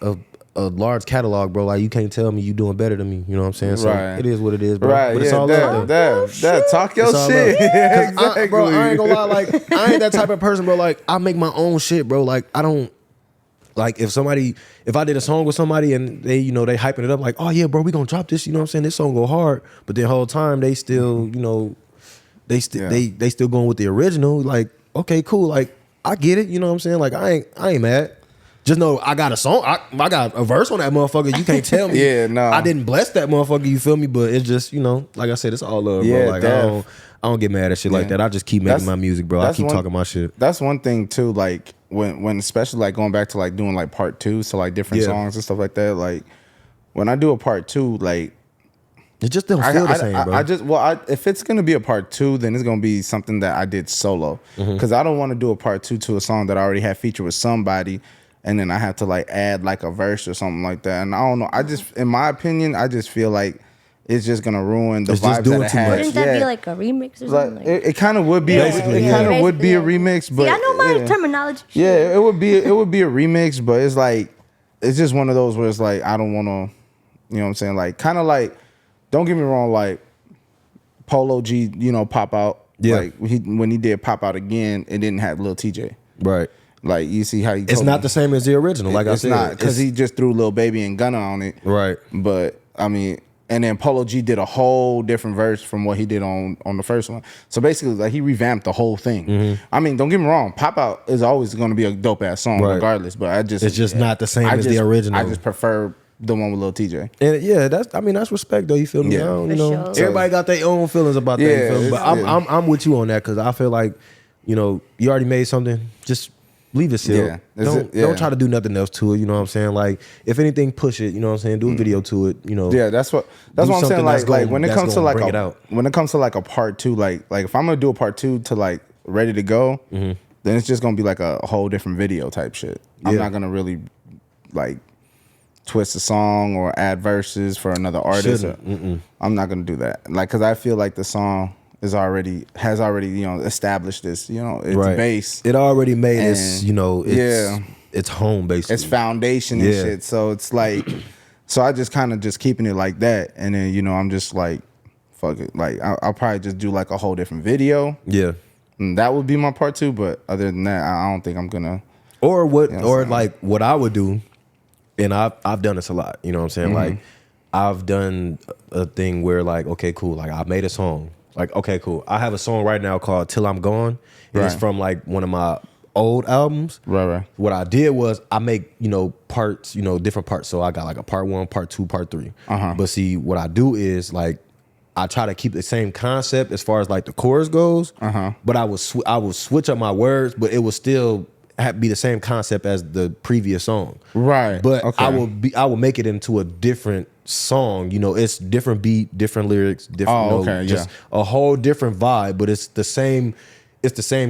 a large catalog, bro. Like you can't tell me you doing better than me. You know what I'm saying? So it is what it is, bro. Right, but it's all love. That talk your shit. Exactly. Bro, I ain't gonna lie, like I ain't that type of person, bro. Like I make my own shit, bro. Like I don't like if I did a song with somebody and they hyping it up like, oh yeah, bro, we gonna drop this, you know what I'm saying? This song go hard, but the whole time they still, they still going with the original. Like, okay, cool. Like I get it, you know what I'm saying? Like I ain't mad. Just know I got a song. I got a verse on that motherfucker. You can't tell me. I didn't bless that motherfucker. You feel me? But it's just like I said, it's all love, bro. Like I don't get mad at shit like that. I just keep making my music, bro. I keep talking my shit. That's one thing too. Like when especially like going back to like doing like part 2, so like different songs and stuff like that. Like when I do a part 2, like it just don't feel the same, bro. If it's gonna be a part 2, then it's gonna be something that I did solo. Because I don't want to do a part 2 to a song that I already had featured with somebody. And then I have to like add like a verse or something like that. And I don't know. In my opinion, I just feel like it's just gonna ruin the vibes that it has. Wouldn't that be like a remix or something? It kind of would be. Basically, it kind of would be a remix. But see, I know my terminology. Yeah, it would be a remix. But it's like it's just one of those where it's like I don't want to. You know what I'm saying? Like kind of like, don't get me wrong. Like Polo G, Pop Out. Like when he did Pop Out again, it didn't have Lil TJ. Right. Like you see how it's not the same as the original. Like I said, it's not because he just threw Lil Baby and Gunna on it. Right. But I mean, and then Polo G did a whole different verse from what he did on the first one. So basically, like he revamped the whole thing. I mean, don't get me wrong, Pop Out is always going to be a dope ass song, regardless. But it's just not the same as the original. I just prefer the one with Lil TJ. And that's respect though. You feel me? Sure. Everybody got their own feelings about that. You feel me? But I'm with you on that because I feel like you already made something. Just leave it sealed. Don't try to do nothing else to it. You know what I'm saying? Like, if anything, push it. You know what I'm saying? Do a video to it. Yeah, that's what I'm saying. Like when it comes to like a part 2, like if I'm gonna do a part 2 to like Ready to Go, then it's just gonna be like a whole different video type shit. I'm not gonna really like twist a song or add verses for another artist. I'm not gonna do that. Like, cause I feel like the song has already established this, its base. It already made its, it's home basically. Its foundation and shit. So it's like, so I just kind of just keeping it like that. And then, I'm just like, fuck it. Like I'll probably just do like a whole different video. Yeah. And that would be my part 2. But other than that, I don't think I'm gonna. Or what I would do, and I've done this a lot, you know what I'm saying? Like I've done a thing where like, okay, cool. Like I made a song. Like, okay, cool. I have a song right now called Till I'm Gone. It's from like one of my old albums. Right. What I did was I make, parts, different parts. So I got like a part 1, part 2, part 3. But see, what I do is like, I try to keep the same concept as far as like the chorus goes. But I would switch up my words, but it would still be the same concept as the previous song. Right. But I will make it into a different song, it's different beat, different lyrics, different, just a whole different vibe, but it's the same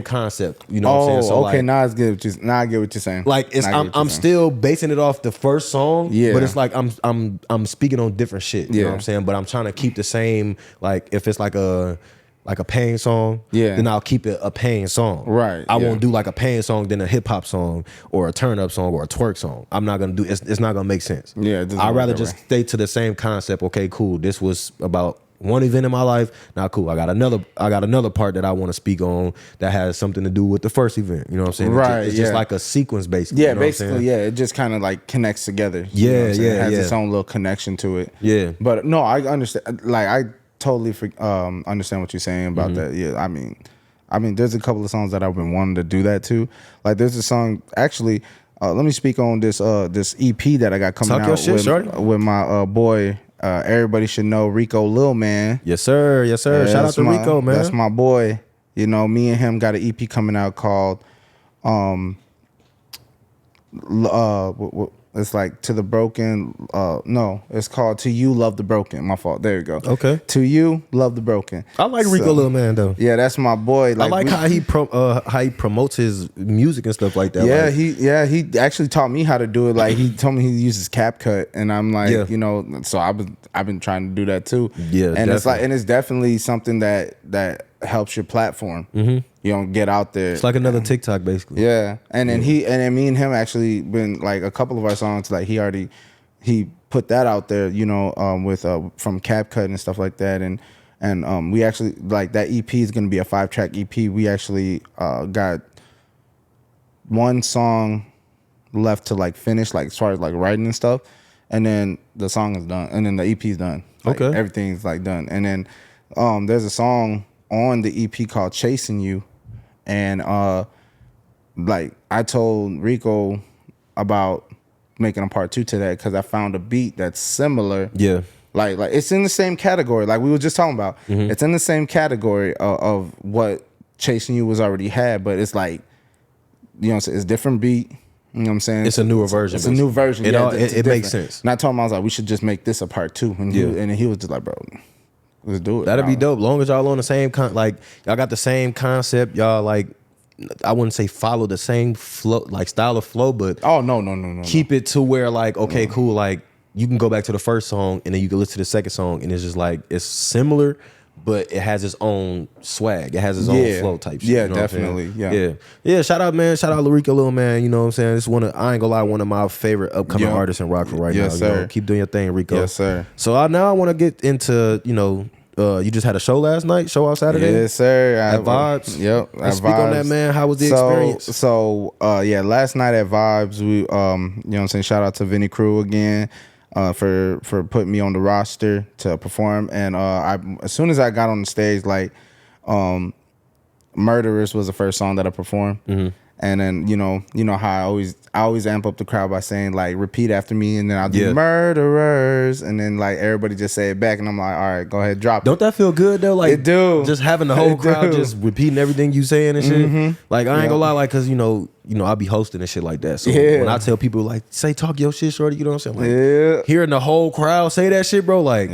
concept. You know what I'm saying? So okay, now I get what you're saying. Like I'm still basing it off the first song, but it's like I'm speaking on different shit. You know what I'm saying? But I'm trying to keep the same, like if it's like a pain song, then I'll keep it a pain song. Right. I won't do like a pain song, then a hip hop song or a turn up song or a twerk song. I'm not gonna do it's not gonna make sense. Yeah. I'd rather just stay to the same concept. Okay, cool. This was about one event in my life. Now cool. I got another part that I want to speak on that has something to do with the first event. You know what I'm saying? Right. It's just like a sequence basically. Yeah, you know basically, it just kind of like connects together. Yeah, it has its own little connection to it. Yeah. But no, I understand. Like I totally understand what you're saying about that. Yeah, I mean, there's a couple of songs that I've been wanting to do that too. Like there's a song actually. Let me speak on this EP that I got coming out with my boy. Everybody should know Rico Lil Man. Yes sir. Shout out to Rico, man. That's my boy. Me and him got an EP coming out called it's like To the Broken. No, it's called To You Love the Broken. My fault. There you go. Okay. To You Love the Broken. I like Rico Lil Man though. Yeah, that's my boy. I like how he promotes his music and stuff like that. Yeah, he actually taught me how to do it. Like he told me he uses CapCut, and I'm like, so I've been trying to do that too. Yeah, and it's definitely something that helps your platform. Mm-hmm. You don't get out there. It's like another TikTok, basically. Yeah, and then me and him actually been like a couple of our songs. Like he put that out there, with from CapCut and stuff like that, and we actually like that EP is gonna be a 5-track EP. We actually got one song left to like finish, like as far as like writing and stuff, and then the song is done, and then the EP is done. Like, okay, everything's like done, and then there's a song on the EP called Chasing You. And like I told Rico about making a part 2 to that because I found a beat that's similar. Yeah. Like it's in the same category. Like we were just talking about. Mm-hmm. It's in the same category of what Chasing You was already had, but it's like, it's a different beat. You know what I'm saying? It's a newer version. It's a new version. It makes sense. And I told him, I was like, we should just make this a part 2. And he was just like, bro, let's do it. That'd be dope. Long as y'all on the same y'all got the same concept. Y'all like, I wouldn't say follow the same flow, like style of flow, but no. Keep it to where like, okay, cool. Like you can go back to the first song and then you can listen to the second song and it's just like it's similar, but it has its own swag. It has its own flow type shit. Yeah, you know definitely. Yeah. Shout out, man. Shout out Rico Lil Man. You know what I'm saying? It's I ain't gonna lie, one of my favorite upcoming artists in Rockford right now. Yes, sir. Keep doing your thing, Rico. Yes, sir. So now I want to get into, you just had a show last night, show on Saturday? Yes, sir. At Vibes? Yep. At speak Vibes. On that, man. How was the experience? So, last night at Vibes, we, you know what I'm saying, shout out to Vinny Crew again for putting me on the roster to perform. And as soon as I got on the stage, like, Murderers was the first song that I performed. Mm-hmm. And then, you know how I always amp up the crowd by saying, like, repeat after me, and then I'll do murderers, and then, like, everybody just say it back, and I'm like, all right, go ahead, drop it. Don't that feel good, though? Like, it do. Just having the whole crowd just repeating everything you saying and shit. Mm-hmm. Like, I ain't gonna lie, like, because, I'll be hosting and shit like that. So when I tell people, like, say, talk your shit, shorty, you know what I'm saying? Like, hearing the whole crowd say that shit, bro, like,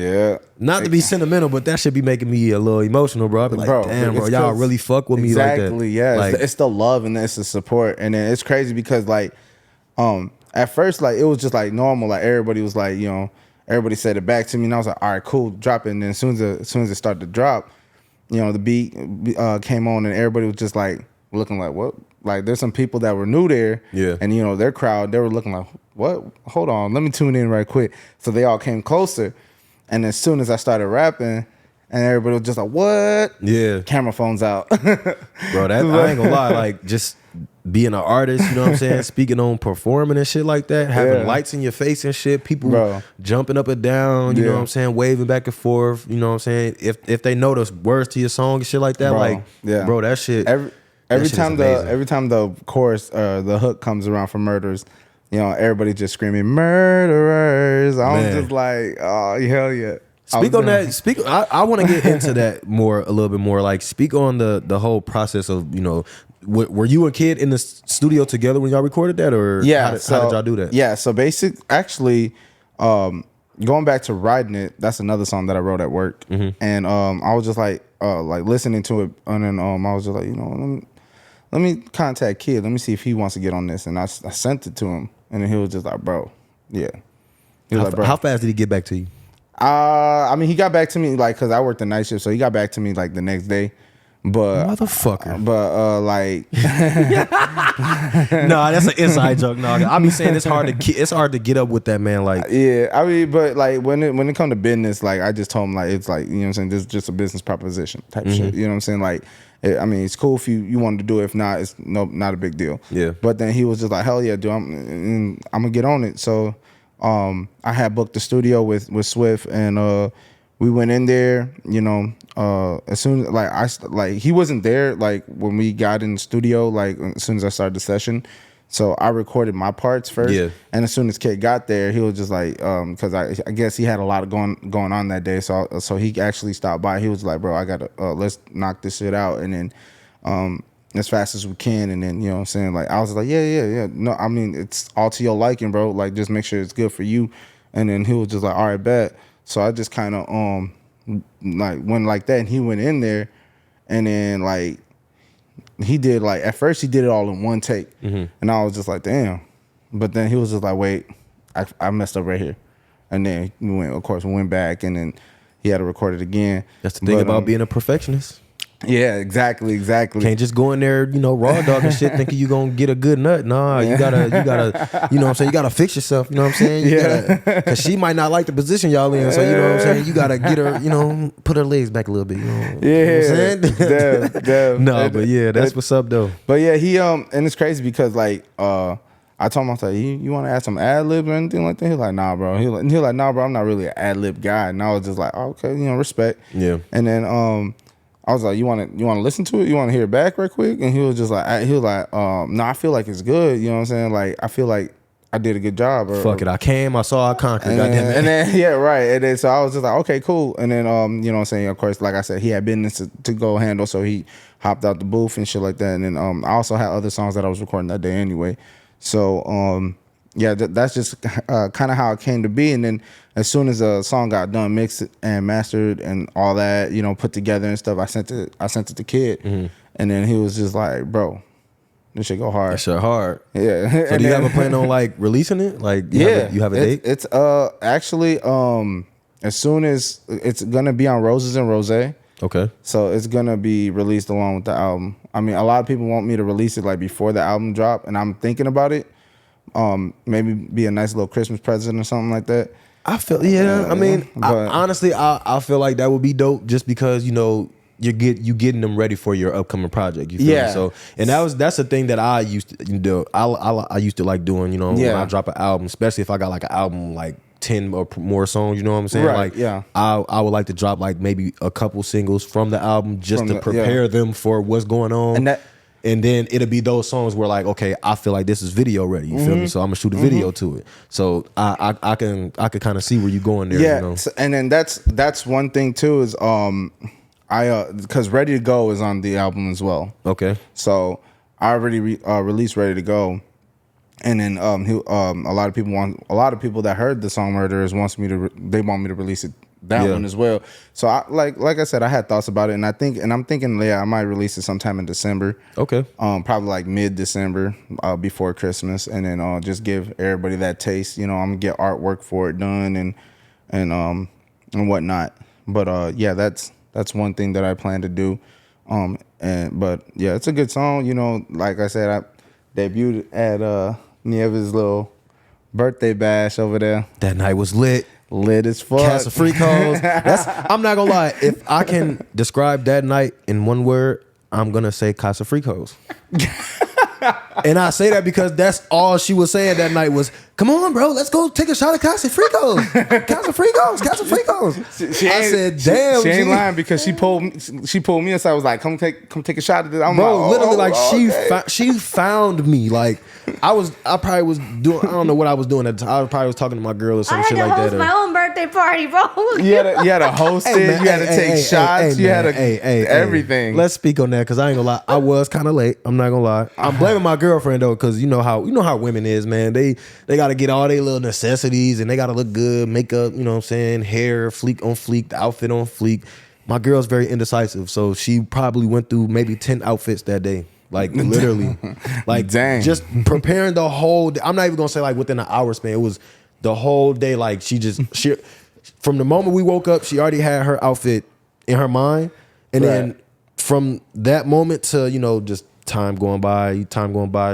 not to be sentimental, but that should be making me a little emotional, bro. I be like, damn, bro, y'all really fuck with me like that. Exactly, yeah. Like, it's the love and it's the support. And then it's crazy because, like, at first, like, it was just, like, normal. Like, everybody was, like, everybody said it back to me. And I was like, all right, cool, drop it. And then as soon as it started to drop, the beat came on and everybody was just, like, looking like, what? Like, there's some people that were new there. Yeah. And, their crowd, they were looking like, what? Hold on, let me tune in right quick. So they all came closer. And as soon as I started rapping, and everybody was just like, what? Yeah. Camera phones out. Bro, I ain't gonna lie, like, just being an artist, you know what I'm saying? Speaking on performing and shit like that, having lights in your face and shit, people jumping up and down, you know what I'm saying, waving back and forth, you know what I'm saying? If they know the words to your song and shit like that, bro, that shit. Every time the chorus, the hook comes around for Murderers, everybody just screaming murderers. I'm just like, oh, hell yeah. Speak on that. I want to get into that a little bit more. Like, speak on the whole process of, were you a kid in the studio together when y'all recorded that, or how did y'all do that? Yeah, so actually, going back to Riding It, that's another song that I wrote at work. And I was just like listening to it, and then I was just like, let me contact Kid, let me see if he wants to get on this. And I sent it to him, and then he was just like, bro, yeah. He was like, bro. How fast did he get back to you? I mean, he got back to me like, cause I worked the night shift, so he got back to me like the next day. But motherfucker. Like, no, that's an inside joke. No, I be saying it's hard to get up with that man. Like, yeah, I mean, but like when it comes to business, like I just told him like it's like, you know what I'm saying, this is just a business proposition type shit. You know what I'm saying? Like, I mean, it's cool if you wanted to do it. If not, it's not a big deal. Yeah. But then he was just like, hell yeah, dude, I'm gonna get on it. So I had booked the studio with Swift, and we went in there, as soon as he wasn't there like when we got in the studio, like as soon as I started the session. So I recorded my parts first. Yeah. And as soon as Kid got there, he was just like, because I guess he had a lot of going on that day. So he actually stopped by. He was like, bro, I gotta let's knock this shit out, and then as fast as we can. And then, you know what I'm saying, like I was like, yeah. No, I mean, it's all to your liking, bro. Like just make sure it's good for you. And then he was just like, all right, bet. So I just kind of like went like that, and he went in there, and then like he did like at first he did it all in one take, and I was just like, damn. But then he was just like, wait, I messed up right here, and then we went back, and then he had to record it again. That's the thing about being a perfectionist. Yeah, exactly. Can't just go in there, raw dog and shit, thinking you gonna get a good nut. Nah, you gotta, you know what I'm saying? You gotta fix yourself. You know what I'm saying? Because she might not like the position y'all in. So you know what I'm saying? You gotta get her, put her legs back a little bit. You know what I'm saying? Damn. No, but yeah, that's what's up though. But yeah, he and it's crazy because like I told him, I was like, you want to add some ad lib or anything like that? He's like, nah, bro. He like, nah, bro. I'm not really an ad lib guy. And I was just like, oh, okay, respect. Yeah. And then I was like, you want to listen to it? You want to hear it back right quick? And he was like, no, I feel like it's good. You know what I'm saying? Like, I feel like I did a good job. Fuck it, I saw, I conquered. Goddamn it. And then, yeah, right. And then, so I was just like, okay, cool. And then, you know what I'm saying? Of course, like I said, he had business to go handle, so he hopped out the booth and shit like that. And then I also had other songs that I was recording that day anyway. So, yeah, that's just kind of how it came to be. And then as soon as the song got done, mixed and mastered and all that, put together and stuff, I sent it to Kid. And then he was just like, bro, this shit go hard. That shit hard. Yeah. So do you have a plan on like releasing it? Like, you have a date? It's actually as soon as it's gonna be on Roses and Rose. Okay. So it's gonna be released along with the album. I mean, a lot of people want me to release it like before the album drop, and I'm thinking about it. Maybe be a nice little Christmas present or something like that. I feel, I mean, honestly, I feel like that would be dope just because you getting them ready for your upcoming project. You feel me? So, and that's the thing that I used to do. I used to like doing, when I drop an album, especially if I got like an album like 10 or more songs, you know what I'm saying? Right, like, I would like to drop like maybe a couple singles from the album just to prepare them for what's going on. And then it'll be those songs where like, okay, I feel like this is video ready. You feel me? So I'm gonna shoot a video to it. So I can kind of see where you're going there. Yeah, and then that's one thing too is because Ready to Go is on the album as well. Okay. So I already released Ready to Go, and then a lot of people that heard the song Murderers want me to release it. That one as well. So I like I said, I had thoughts about it, and I'm thinking, I might release it sometime in December. Okay. Probably like mid-December, before Christmas, and then just give everybody that taste. I'm gonna get artwork for it done and whatnot. But that's one thing that I plan to do. But it's a good song. Like I said, I debuted at Nieves' little birthday bash over there. That night was lit. Lit as fuck. Casa Fricos. I'm not gonna lie. If I can describe that night in one word, I'm gonna say Casa Fricos. And I say that because that's all she was saying that night was, come on, bro, let's go take a shot at Casa Fricos. Casa Fricos, Casa Fricos. I said, damn. She ain't lying because she pulled me aside. Was like, come take a shot at it. She found me. Like I probably was doing, I don't know what I was doing at the time. I probably was talking to my girl or some shit like that. I had to host my own birthday birthday party, bro. You had to host it. man, You had to take shots. You had to everything. Let's speak on that because I ain't gonna lie. I was kind of late. I'm not gonna lie. I'm blaming my girlfriend though because you know how women is, man. They got to get all their little necessities and they got to look good, makeup. You know what I'm saying? Hair fleek on fleek, the outfit on fleek. My girl's very indecisive, so she probably went through maybe 10 outfits that day. Like literally, like dang. Just preparing the whole day. I'm not even gonna say like within an hour span. It was the whole day. Like she from the moment we woke up, she already had her outfit in her mind, and then from that moment to just time going by,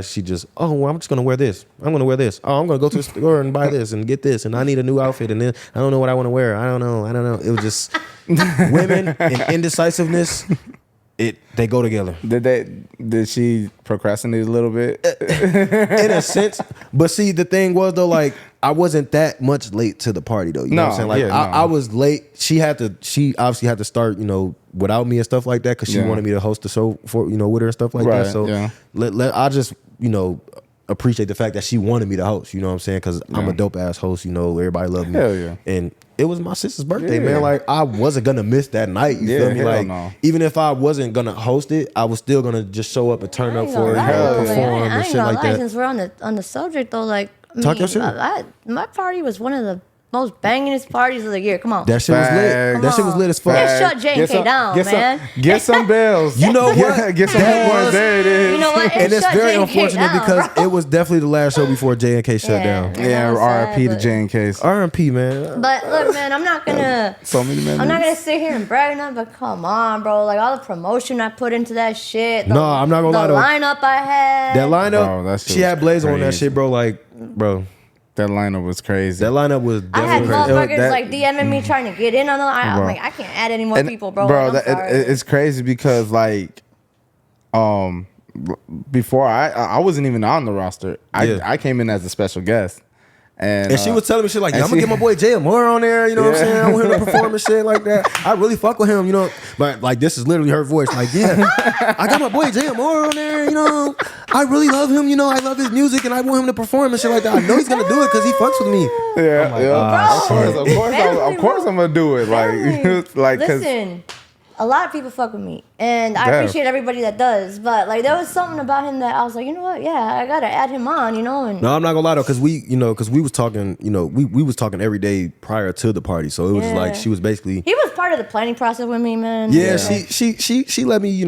she just well, I'm just gonna wear this. I'm gonna wear this. Oh, I'm gonna go to the store and buy this and get this, and I need a new outfit, and then I don't know what I want to wear. I don't know. It was just women and indecisiveness. They go together. Did she procrastinate a little bit? In a sense. But see, the thing was though, like I wasn't that much late to the party though. You know what I'm saying? Like I was late. She obviously had to start, without me and stuff like that because she wanted me to host the show for with her and stuff like that. So I just appreciate the fact that she wanted me to host. You know what I'm saying? Because I'm a dope ass host. Everybody loved me. Hell yeah. And it was my sister's birthday, man. Like I wasn't gonna miss that night. You feel me? Like even if I wasn't gonna host it, I was still gonna just show up and turn up for her, perform and shit like that. Since we're on the subject though, like talk your shit. My party was one of the most bangingest parties of the year. Come on. That shit was lit. That shit was lit as fuck. Just shut J&K down, man. Get some bells. You know what? Get some ones. There it is. You know what? And it's very unfortunate down, because bro. it was definitely the last show before J&K shut down. Yeah, R.I.P. to J&K's. R.I.P. man. But look, man, I'm not gonna. So many memories. I'm not gonna sit here and brag on, but come on, bro. Like all the promotion I put into that shit. No, I'm not gonna lie though. The lineup I had. That lineup, Bro, that shit she had was Blaze on that crazy. shit, bro. Like, bro. That lineup was crazy. That lineup was I had definitely crazy. motherfuckers like DMing me trying to get in on it. I'm like, I can't add any more people, bro. Bro, Like, I'm sorry. it's crazy because like, before I wasn't even on the roster. I came in as a special guest. And she was telling me shit like, I'm and gonna get my boy Jaye Amor on there, you know what I'm saying? I want him to perform and shit like that. I really fuck with him, But like this is literally her voice. Like, yeah, I got my boy Jaye Amor on there, I really love him, I love his music and I want him to perform and shit like that. I know he's gonna do it because he fucks with me. Of course I'm gonna do it. Like, listen, a lot of people fuck with me, and I appreciate everybody that does. But like, there was something about him that I was like, you know what? Yeah, I gotta add him on, And No, I'm not gonna lie though, because we was talking, we was talking every day prior to the party, so it was just like she was basically. He was part of the planning process with me, man. Yeah, she let me,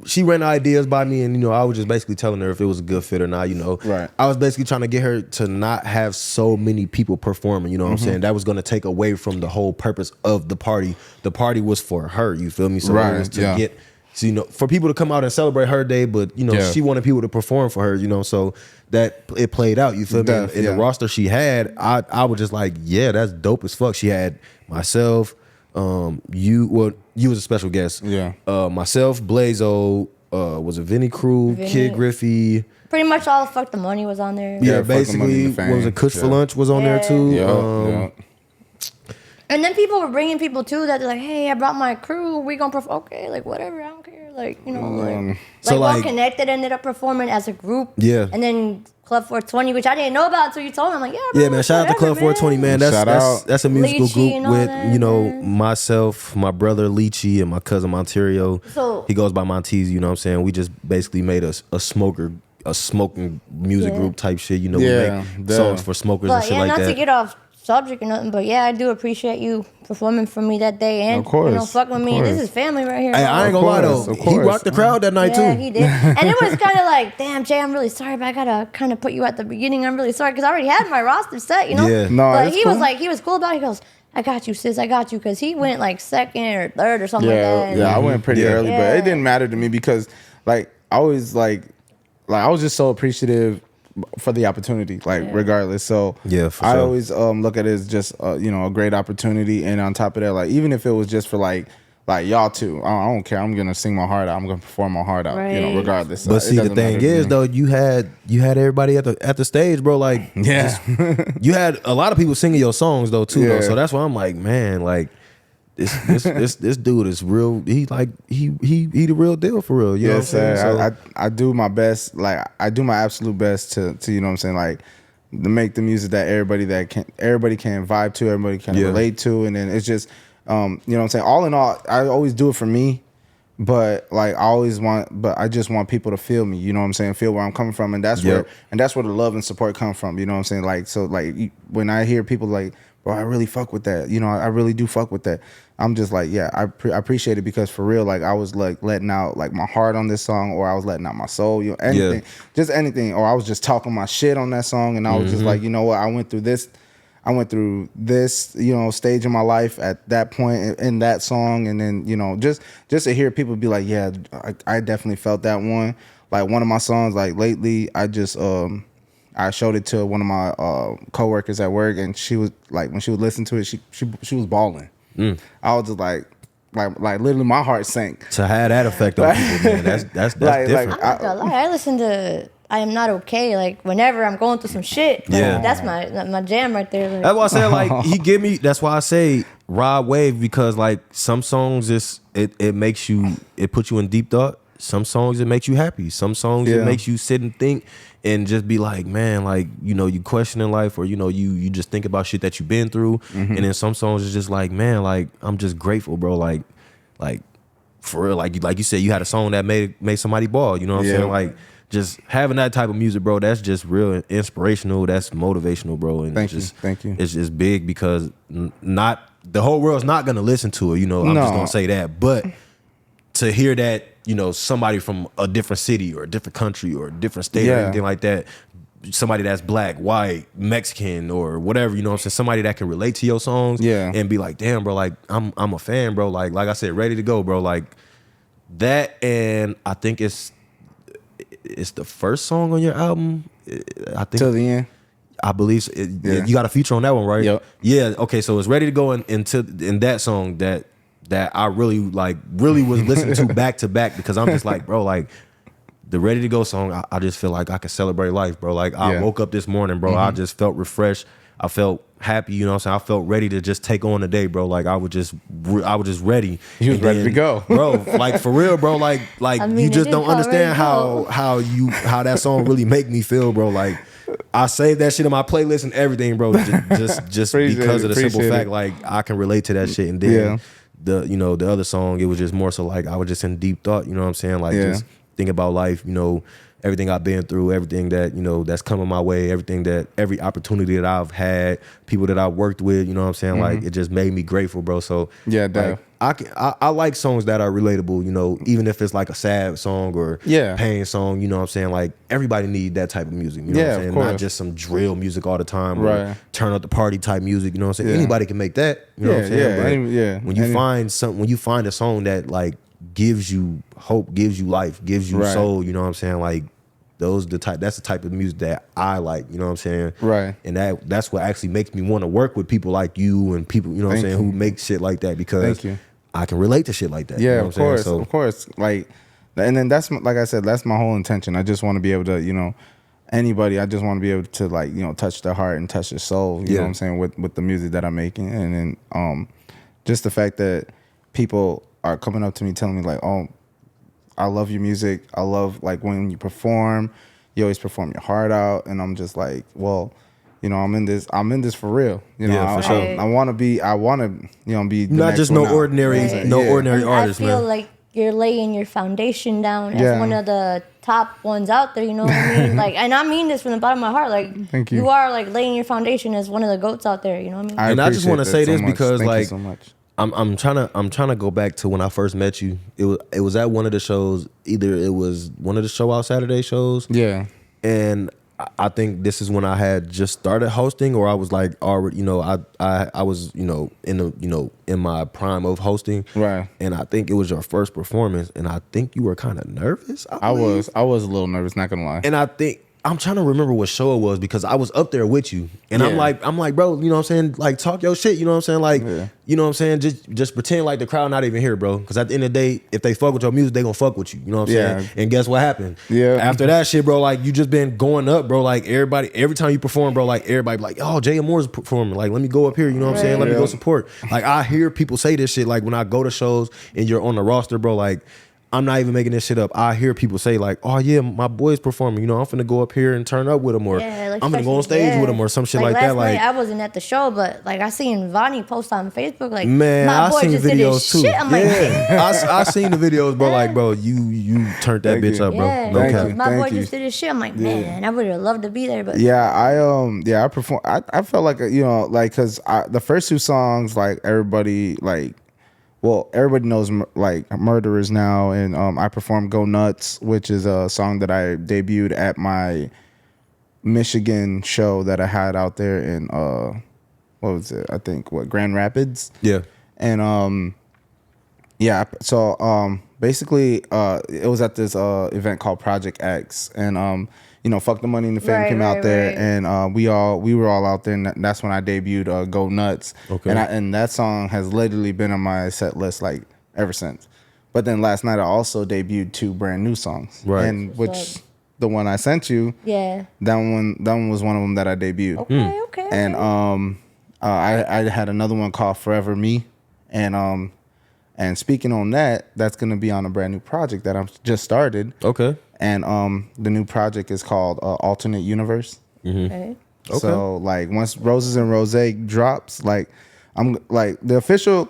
she ran ideas by me, and I was just basically telling her if it was a good fit or not. Right. I was basically trying to get her to not have so many people performing. You know what I'm saying? That was gonna take away from the whole purpose of the party. The party was for her. You feel me? So it was to get. So, for people to come out and celebrate her day, but she wanted people to perform for her, so that it played out. You feel me? In the roster she had, I was just like, yeah, that's dope as fuck. She had myself, you was a special guest. Yeah. Myself, Blazo, was it Vinny Crew, Kid Griffey. Pretty much all the Fuck the Money was on there. Yeah, basically, what was it? Kush for Lunch was on there too. Yeah. And then people were bringing people too that they're like, hey, I brought my crew. We gonna perform. Okay, like whatever. I don't care. Like So Well Connected ended up performing as a group. Yeah. And then Club 420, which I didn't know about until you told me. I'm like, yeah, bro, yeah, man. Shout out to Club 420, man. That's a musical Lychee group and all with that, man. myself, my brother Lychee, and my cousin Monterio. So- he goes by Montez. You know what I'm saying? We just basically made a smoking music group type shit. We make songs for smokers and But shit yeah, like not that. to get off subject or nothing, but yeah, I do appreciate you performing for me that day and Of course, fuck with of me. course. This is family right here. Hey, I ain't gonna lie course, though. of He course. rocked the crowd that night Yeah, too. he did. And it was kind of like, damn, Jay, I'm really sorry, but I gotta kind of put you at the beginning. I'm really sorry because I already had my roster set, Yeah. No, but it's he cool. was like, he was cool about it. He goes, I got you, sis. I got you. Because he went like second or third or something like that. Yeah, I went pretty Yeah. early, but it didn't matter to me because I always I was just so appreciative for the opportunity, regardless. So Yeah, for I sure. always look at it as just a great opportunity, and on top of that, even if it was just for y'all two, I don't care. I'm gonna sing my heart out. I'm gonna perform my heart out, Right. regardless. But It see, the doesn't thing matter to is me. though, you had everybody at the stage, bro. Like, Yeah. you had a lot of people singing your songs though too. Though, Yeah. so that's why I'm like, man, like this dude is real. He the real deal for real. You know what I'm saying? So, I do my best. I do my absolute best to you know what I'm saying, to make the music that everybody can vibe to, everybody can relate to, and then it's just you know what I'm saying. All in all, I always do it for me, but like I just want people to feel me. You know what I'm saying? Feel where I'm coming from, and that's where the love and support come from. You know what I'm saying? Like so, like when I hear people like, bro, I really fuck with that. You know, I really do fuck with that. I'm just like, yeah, I appreciate it because for real, like I was like letting out like my heart on this song, or I was letting out my soul, you know, anything, just anything, or I was just talking my shit on that song, and I was just like, you know what, I went through this, you know, stage in my life at that point in that song, and then you know, just to hear people be like, yeah, I definitely felt that one. Like one of my songs, like lately, I just I showed it to one of my coworkers at work, and she was like, when she would listen to it, she was bawling. I was just like literally my heart sank. To have that effect on people, man, that's like, different. I'm not gonna lie, I listen to I Am Not Okay like whenever I'm going through some shit. Like, that's my jam right there. Like. That's why I say like he give me. That's why I say ride wave, because like some songs it makes you, it puts you in deep thought. Some songs it makes you happy. Some songs it makes you sit and think and just be like, man, like, you know, you questioning life, or you know, you just think about shit that you've been through. And then some songs is just like, man, like I'm just grateful, bro. Like for real, like you said, you had a song that made somebody ball. You know what I'm saying? Like just having that type of music, bro, that's just real inspirational. That's motivational, bro. And Thank you. It's just big because not the whole world's not gonna listen to it. You know, I'm just gonna say that, but to hear that, you know, somebody from a different city or a different country or a different state or anything like that, somebody that's black, white, Mexican or whatever, you know what I'm saying, somebody that can relate to your songs and be like, damn, bro, like I'm a fan, bro. Like I said, ready to go, bro. Like that, and I think it's the first song on your album. I think Till the End. I believe you got a feature on that one, right? Yep. Yeah. Okay. So it's ready to go in that song that I really was listening to back to back, because I'm just like, bro, like the Ready to Go song, I just feel like I can celebrate life, bro. Like I woke up this morning, bro. I just felt refreshed. I felt happy, you know what I'm saying? I felt ready to just take on the day, bro. Like I was just ready. You was ready to go. Bro, like for real, bro. Like I mean, you just don't understand how how that song really make me feel, bro. Like I saved that shit in my playlist and everything, bro. Just because of the simple fact, like I can relate to that shit. And then the other song, it was just more so like I was just in deep thought, you know what I'm saying? Like just think about life, you know, everything I've been through, everything that, you know, that's coming my way, every opportunity that I've had, people that I've worked with, you know what I'm saying? Like it just made me grateful, bro. So like, I like songs that are relatable, you know, even if it's like a sad song or pain song, you know what I'm saying? Like everybody need that type of music, you know what I'm saying? Not just some drill music all the time or turn up the party type music, you know what I'm saying? Anybody can make that, you know what I'm saying? But when you find a song that like gives you hope, gives you life, gives you soul, you know what I'm saying? Like that's the type of music that I like, you know what I'm saying? Right. And that's what actually makes me want to work with people like you and people, you know what I'm saying, who make shit like that, because I can relate to shit like that. Yeah, you know of course, of course. Like, and then that's, like I said, that's my whole intention. I just want to be able to, you know, anybody, I just want to be able to, like, you know, touch their heart and touch their soul, you know what I'm saying, with the music that I'm making. And then just the fact that people are coming up to me telling me like, oh, I love your music. I love like when you perform, you always perform your heart out. And I'm just like, well, you know, I'm in this for real. You know, for sure. I want to, you know, be the not next just one no out. ordinary, ordinary artist, I feel man. like you're laying your foundation down as one of the top ones out there, you know what I mean? Like, and I mean this from the bottom of my heart. Like, thank you. You are like laying your foundation as one of the GOATs out there, you know what I mean? And I just want to say this because thank like you so much. I'm trying to go back to when I first met you. It was at one of the shows. Either it was one of the Show Out Saturday shows. Yeah. And I think this is when I had just started hosting, or I was like already, you know, I was, you know, in my prime of hosting. Right. And I think it was your first performance, and I think you were kind of nervous. I was a little nervous, not gonna lie. And I think I'm trying to remember what show it was, because I was up there with you, and I'm like, bro, you know what I'm saying? Like, talk your shit, you know what I'm saying? Like, you know what I'm saying? Just pretend like the crowd not even here, bro. Because at the end of the day, if they fuck with your music, they gonna fuck with you. You know what I'm saying? And guess what happened? Yeah. After that shit, bro, like you just been going up, bro. Like every time you perform, bro, like everybody be like, oh, Jaye Amor's performing. Like, let me go up here. You know what I'm saying? Let me go support. Like, I hear people say this shit. Like when I go to shows and you're on the roster, bro. Like, I'm not even making this shit up. I hear people say like, "Oh yeah, my boy's performing. You know, I'm finna go up here and turn up with him, or Yeah, like, I'm gonna go on stage with him, or some shit like that." last Like, night I wasn't at the show, but like I seen Vonnie post on Facebook, like, man, my I boy seen just did his videos too. shit. I'm like, I seen the videos, bro. Like, bro, you turned that Thank bitch you. up, bro. yeah, No Thank cap. you. my boy Thank you. just did his shit. I'm like, man, I would have loved to be there, but I perform. I felt like like because the first 2 songs, like everybody everybody knows like Murderers now, and I performed Go Nuts, which is a song that I debuted at my Michigan show that I had out there in what was it? I think Grand Rapids. Yeah. And so basically it was at this event called Project X, and Fuck the Money and the Fame Right, came out right, there, right. and we were all out there, and that's when I debuted Go Nuts. Okay. And that song has literally been on my set list like ever since. But then last night I also debuted 2 brand new songs, Right. and What's which the one I sent you, yeah. that one was one of them that I debuted. Okay. And I had another one called Forever Me, and speaking on that, that's gonna be on a brand new project that I'm just started. Okay. And the new project is called Alternate Universe. Okay. So like once Roses and Rose drops, like I'm like the official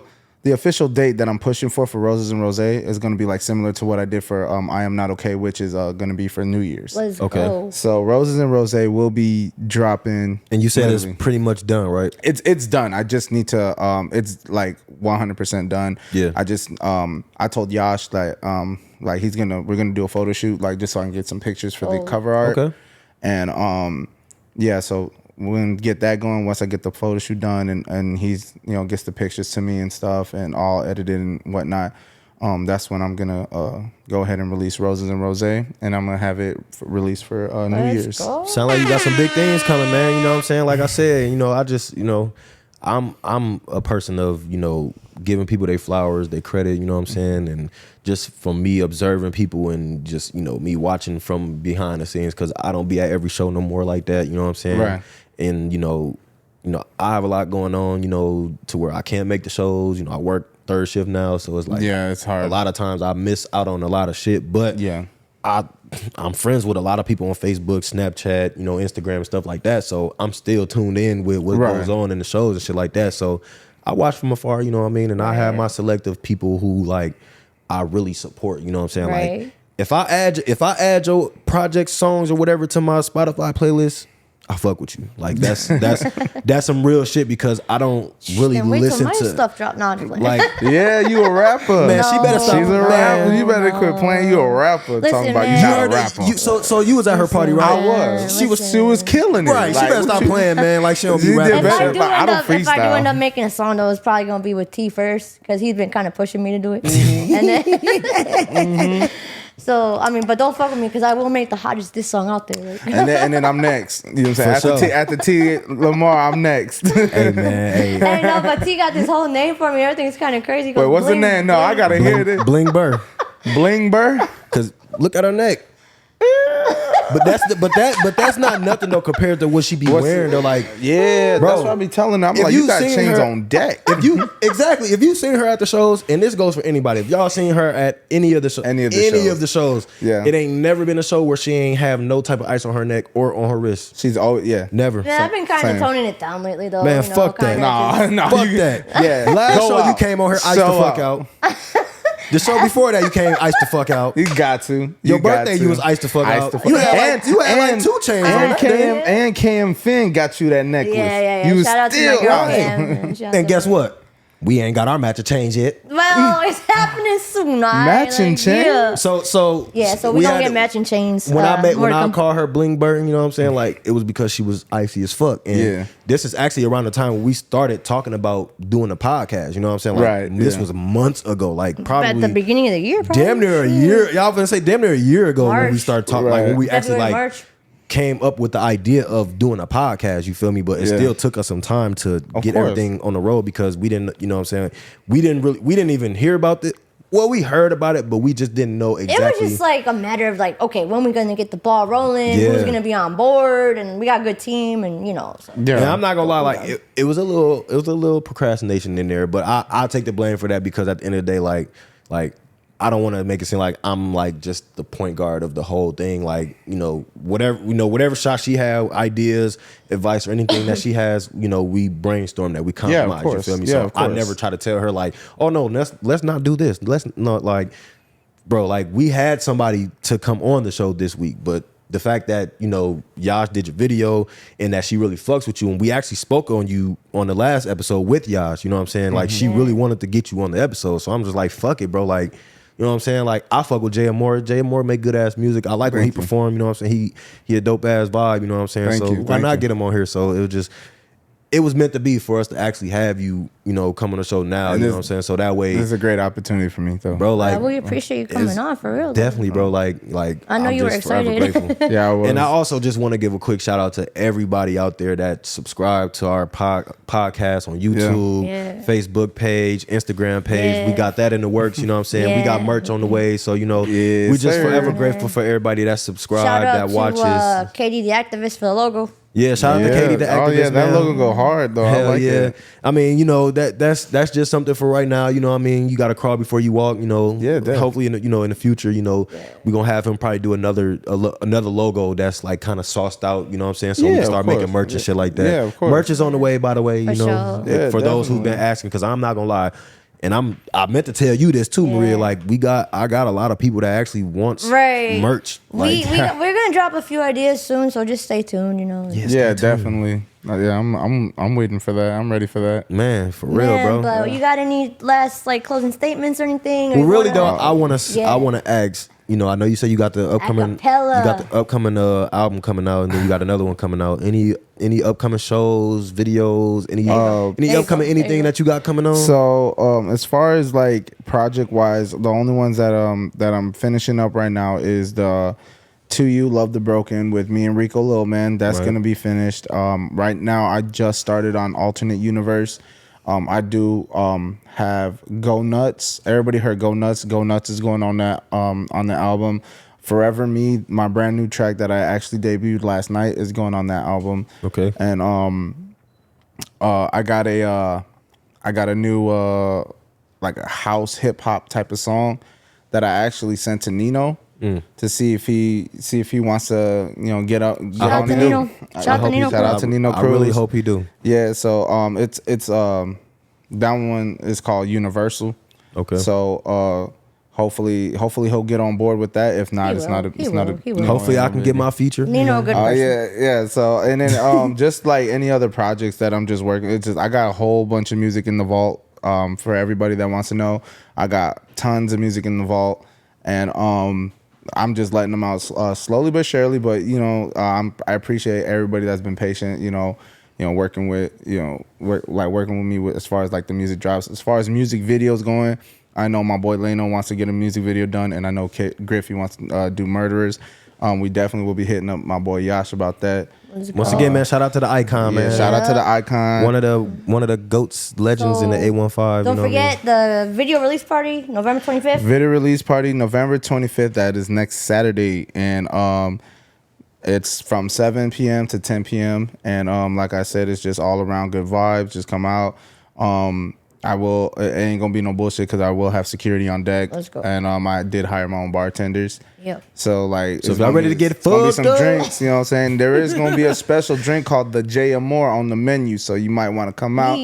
date that I'm pushing for Roses and Rose is gonna be like similar to what I did for I Am Not Okay, which is gonna be for New Year's. Let's Okay. go. So Roses and Rose will be dropping. And you said literally. it's pretty much done, right? It's done. I just need to it's like 100% done. Yeah. I just I told Yash that like we're gonna do a photo shoot, like just so I can get some pictures for the cover art. Okay. And yeah, so we're gonna get that going once I get the photo shoot done, and he's gets the pictures to me and stuff and all edited and whatnot. That's when I'm gonna go ahead and release Roses and Rose, and I'm gonna have it released for New Let's Year's. go. Sound like you got some big things coming, man. You know what I'm saying? Like I said, I just, I'm a person of, giving people their flowers, their credit, you know what I'm saying? And just from me observing people and just, me watching from behind the scenes, because I don't be at every show no more like that, you know what I'm saying? Right. And, I have a lot going on, to where I can't make the shows. I work 3rd shift now, so it's like, Yeah, it's hard. A lot of times I miss out on a lot of shit, but Yeah. I'm friends with a lot of people on Facebook, Snapchat, Instagram and stuff like that. So I'm still tuned in with what Right. goes on in the shows and shit like that. So I watch from afar, you know what I mean? And I have my selective people who like I really support, you know what I'm saying? Right. Like if I add your project songs or whatever to my Spotify playlist, I fuck with you. Like that's some real shit, because I don't really Can't wait till listen my to stuff drop. No, I'm just playing. like Yeah, you a rapper. man, she better stop. She's a man. rapper. You better quit playing. You a rapper. Listen, Talking about man. you You not a heard rapper. that? So you was at her party, I right? was. She was Listen. killing it. Right, she Like, better what stop you- playing, man. Like she don't be You did rapping. better. If but I don't I do freestyle. end up making a song, though, it's probably gonna be with T first, because he's been kind of pushing me to do it. Mm-hmm. And then, so I mean, but don't fuck with me, because I will make the hottest diss song out there. Like. And then I'm next. You know what I'm saying? For sure. After T Lamar, I'm next. Hey man, hey. Hey, no, but T got this whole name for me. Everything's kind of crazy. He Wait, goes, what's the Bling, name? No, I Bling. gotta hear this. Bling Burr. Bling Burr. Cause look at her neck. But that's not nothing though compared to what she be wearing though. Like Yeah, Bro, that's what I be telling them. I'm if like, you you got seen chains her- on deck. if you seen her at the shows, and this goes for anybody, if y'all seen her at any of the shows, Any of the shows. Yeah. it ain't never been a show where she ain't have no type of ice on her neck or on her wrist. She's always Never. Yeah, I've been kind of Same. toning it down lately, though. Man, you know, fuck that. kinda Nah, just- nah. Fuck you- that. Yeah. Last Go show you out. came on here iced Show the fuck out. out. The show before that you came iced the fuck out. You got to. Your got birthday to. you was iced the fuck Iced out. the fuck You had out. like 2 chains on And that Cam, day. and Cam Finn got you that necklace. Yeah. You Shout out to still my girl, right. Cam. Shout out And to guess her. what? We ain't got our matching change yet. Well, it's happening soon. All right? Matching Like, chain? Yeah. So Yeah, so we don't had get to- matching chains. When I more to come. called her Bling Burton, you know what I'm saying? Like it was because she was icy as fuck. And Yeah. this is actually around the time when we started talking about doing a podcast. You know what I'm saying? Like Right, this yeah. was months ago. Like probably at the beginning of the year, probably. damn near a year. Y'all gonna say damn near a year ago when we March. started talking. Right. Like when we actually February, like March. came up with the idea of doing a podcast, you feel me? But it Yeah. still took us some time to get course. everything on the road, because we didn't, you know what I'm saying? We didn't even hear about it. Well, we heard about it, but we just didn't know It exactly. was just like a matter of like, okay, when we gonna get the ball rolling? Yeah. Who's gonna be on board? And we got a good team, and So. Yeah. And I'm not gonna lie, like it was a little procrastination in there, but I'll take the blame for that, because at the end of the day, like I don't want to make it seem like I'm like just the point guard of the whole thing. Like, whatever shot she had, ideas, advice, or anything that she has, we brainstorm that, we compromise. You feel me? So I never try to tell her like, oh no, let's not do this. Let's not like, bro, like we had somebody to come on the show this week, but the fact that, Yash did your video and that she really fucks with you, and we actually spoke on you on the last episode with Yash, you know what I'm saying? Like she really wanted to get you on the episode. So I'm just like, fuck it, bro. Like, you know what I'm saying? Like, I fuck with Jaye Amor. Jaye Amor make good ass music. I like when he perform, you know what I'm saying? He a dope ass vibe, you know what I'm saying? So why not get him on here? So it was meant to be for us to actually have you, come on the show now, you know what I'm saying? So that way, this is a great opportunity for me, though. Bro, like, we appreciate you coming on for real. Definitely, bro. Like I know I'm you were just forever excited. grateful. Yeah, I was. And I also just want to give a quick shout out to everybody out there that subscribe to our podcast on YouTube, Facebook page, Instagram page. Yeah. We got that in the works, you know what I'm saying? We got merch on the way. So, we just forever grateful for everybody that subscribed, Shout out that watches. to Katie the activist for the logo. Yeah, shout out to Katie the activist. Oh yeah, that man. logo go hard though. Hell I like it. I mean, that's just something for right now. You know what I mean? You got to crawl before you walk. Yeah, definitely. Hopefully, in the future, we're gonna have him probably do another logo that's like kind of sauced out. You know what I'm saying? So we can start making merch and shit like that. Yeah, of course. Merch is on the way, by the way. For sure. Yeah, for those who've been asking, because I'm not gonna lie. And I meant to tell you this too, Maria. Like I got a lot of people that actually wants merch. Like, We're gonna drop a few ideas soon, so just stay tuned. Yeah, definitely. Yeah, I'm waiting for that. I'm ready for that. Man, for real, bro. But you got any last closing statements or anything? Well, really though, I wanna ask. I know you said you got the upcoming album coming out, and then you got another one coming out. Any upcoming shows, videos, any upcoming anything that you got coming on? So as far as like project wise, the only ones that I'm finishing up right now is the To You Love the Broken with me and Rico Lil Man. That's gonna be finished. Right now I just started on Alternate Universe. I do have Go Nuts. Everybody heard Go Nuts. Go Nuts is going on that on the album. Forever Me, my brand new track that I actually debuted last night, is going on that album. Okay. And I got a new like a house hip hop type of song that I actually sent to Nino to see if he wants to get out. Shout out to Nino. Shout out to Nino Cruz. I really hope he do. Yeah. So it's that one is called Universal. Okay. So hopefully he'll get on board with that. If not, it's not a. Hopefully I can get my feature. Nino, a good person. Yeah. So and then just like any other projects that I'm just working, I got a whole bunch of music in the vault. For everybody that wants to know, I got tons of music in the vault, and I'm just letting them out slowly but surely. But I appreciate everybody that's been patient. Working with working with me as far as like the music drops. As far as music videos going, I know my boy Leno wants to get a music video done, and I know Griffey wants to do Murderers. We definitely will be hitting up my boy Yash about that. Once again, man, shout out to the Icon, man. Shout out to the Icon. One of the GOATs legends in the 815. Don't forget the video release party, November 25th. Video release party, November 25th. That is next Saturday, and it's from 7 p.m. to 10 p.m. And like I said, it's just all around good vibes. Just come out. It ain't gonna be no bullshit because I will have security on deck. Let's go. And I did hire my own bartenders. Yep. So if y'all ready to get fucked up, some up, drinks. You know what I'm saying? There is gonna be a special drink called the Jaye Amor on the menu, so you might want to come out.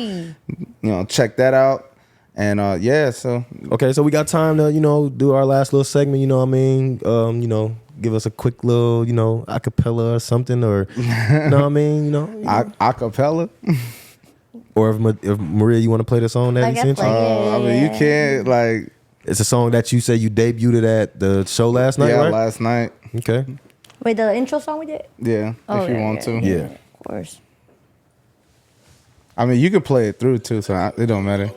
Check that out. And so okay, so we got time to do our last little segment. You know what I mean? Give us a quick little acapella or something, or you know what I mean? Acapella. Or if Maria, you want to play the song that he sent you? I mean, you can't like. It's a song that you said you debuted at the show last night, right? Yeah, last night. Okay. Wait, the intro song we did? Yeah, if you want to. Yeah. Of course. I mean, you can play it through too, so it don't matter.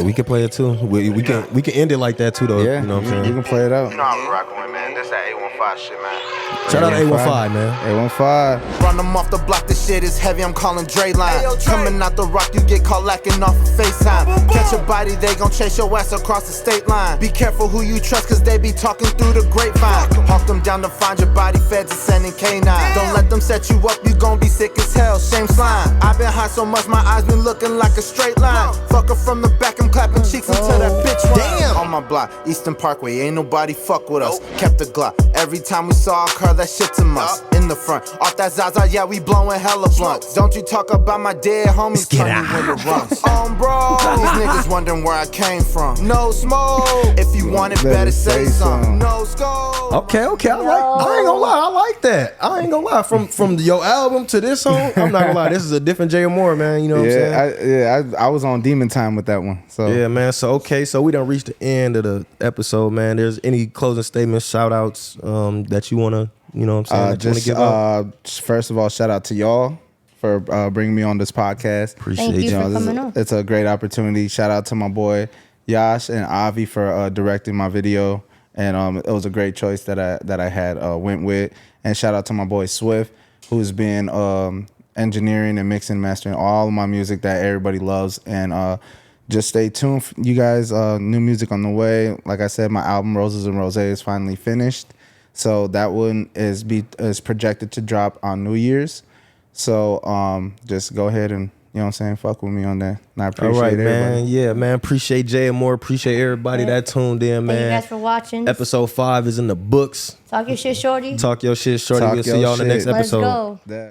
We can play it too. We can end it like that too, though. Yeah, you know what I'm saying? You can play it out. You know I'm rocking with, man. This that 815 shit, man. Shout out to 815, man. 815. Run them off the block, this shit is heavy, I'm calling Dre line. Coming out the rock, you get caught lacking off of FaceTime. Catch a body, they gon' chase your ass across the state line. Be careful who you trust, cause they be talking through the grapevine. Hawk them down to find your body, feds are sending K9. Don't let them set you up, you gon' be sick as hell, shame slime. I been high so much, my eyes lines been looking like a straight line. Fuck her from the back, I'm clapping cheeks until that bitch whine. Damn. On my block, Eastern Parkway, ain't nobody fuck with us. Kept the Glock. Every time we saw a car, that shit's a must. In the front, off that Zaza, yeah, we blowing hella blunts. Don't you talk about my dead homies, turn you into runs. Bro, these niggas wondering where I came from. No smoke. If you want it, better say something. No scope. Okay, I ain't gonna lie, I like that. I ain't gonna lie. From your album to this song, I'm not gonna lie, this is a different Jaye Amor, man. You know what I'm saying? I was on Demon Time with that one. So yeah, man. So we done reached the end of the episode, man. There's any closing statements, shout outs that you wanna, you know what I'm saying, just give out? first of all, shout out to y'all for bringing me on this podcast. Appreciate Thank you you. for coming on. It's a great opportunity. Shout out to my boy Yash and Avi for directing my video, and it was a great choice that I had went with. And shout out to my boy Swift, who's been engineering and mixing and mastering all of my music that everybody loves. And just stay tuned, you guys. New music on the way. Like I said, my album Roses and Rosé is finally finished, so that one is projected to drop on New Year's. So just go ahead and, you know what I'm saying, fuck with me on that. And I appreciate all right, everybody. man. Yeah, man. Appreciate Jaye Amor. Appreciate everybody that tuned in, man. Thank you guys for watching. Episode 5 is in the books. Talk your shit, shorty. Talk your shit, shorty. Talk We'll see your y'all in the next shit. Let's episode. go. Yeah.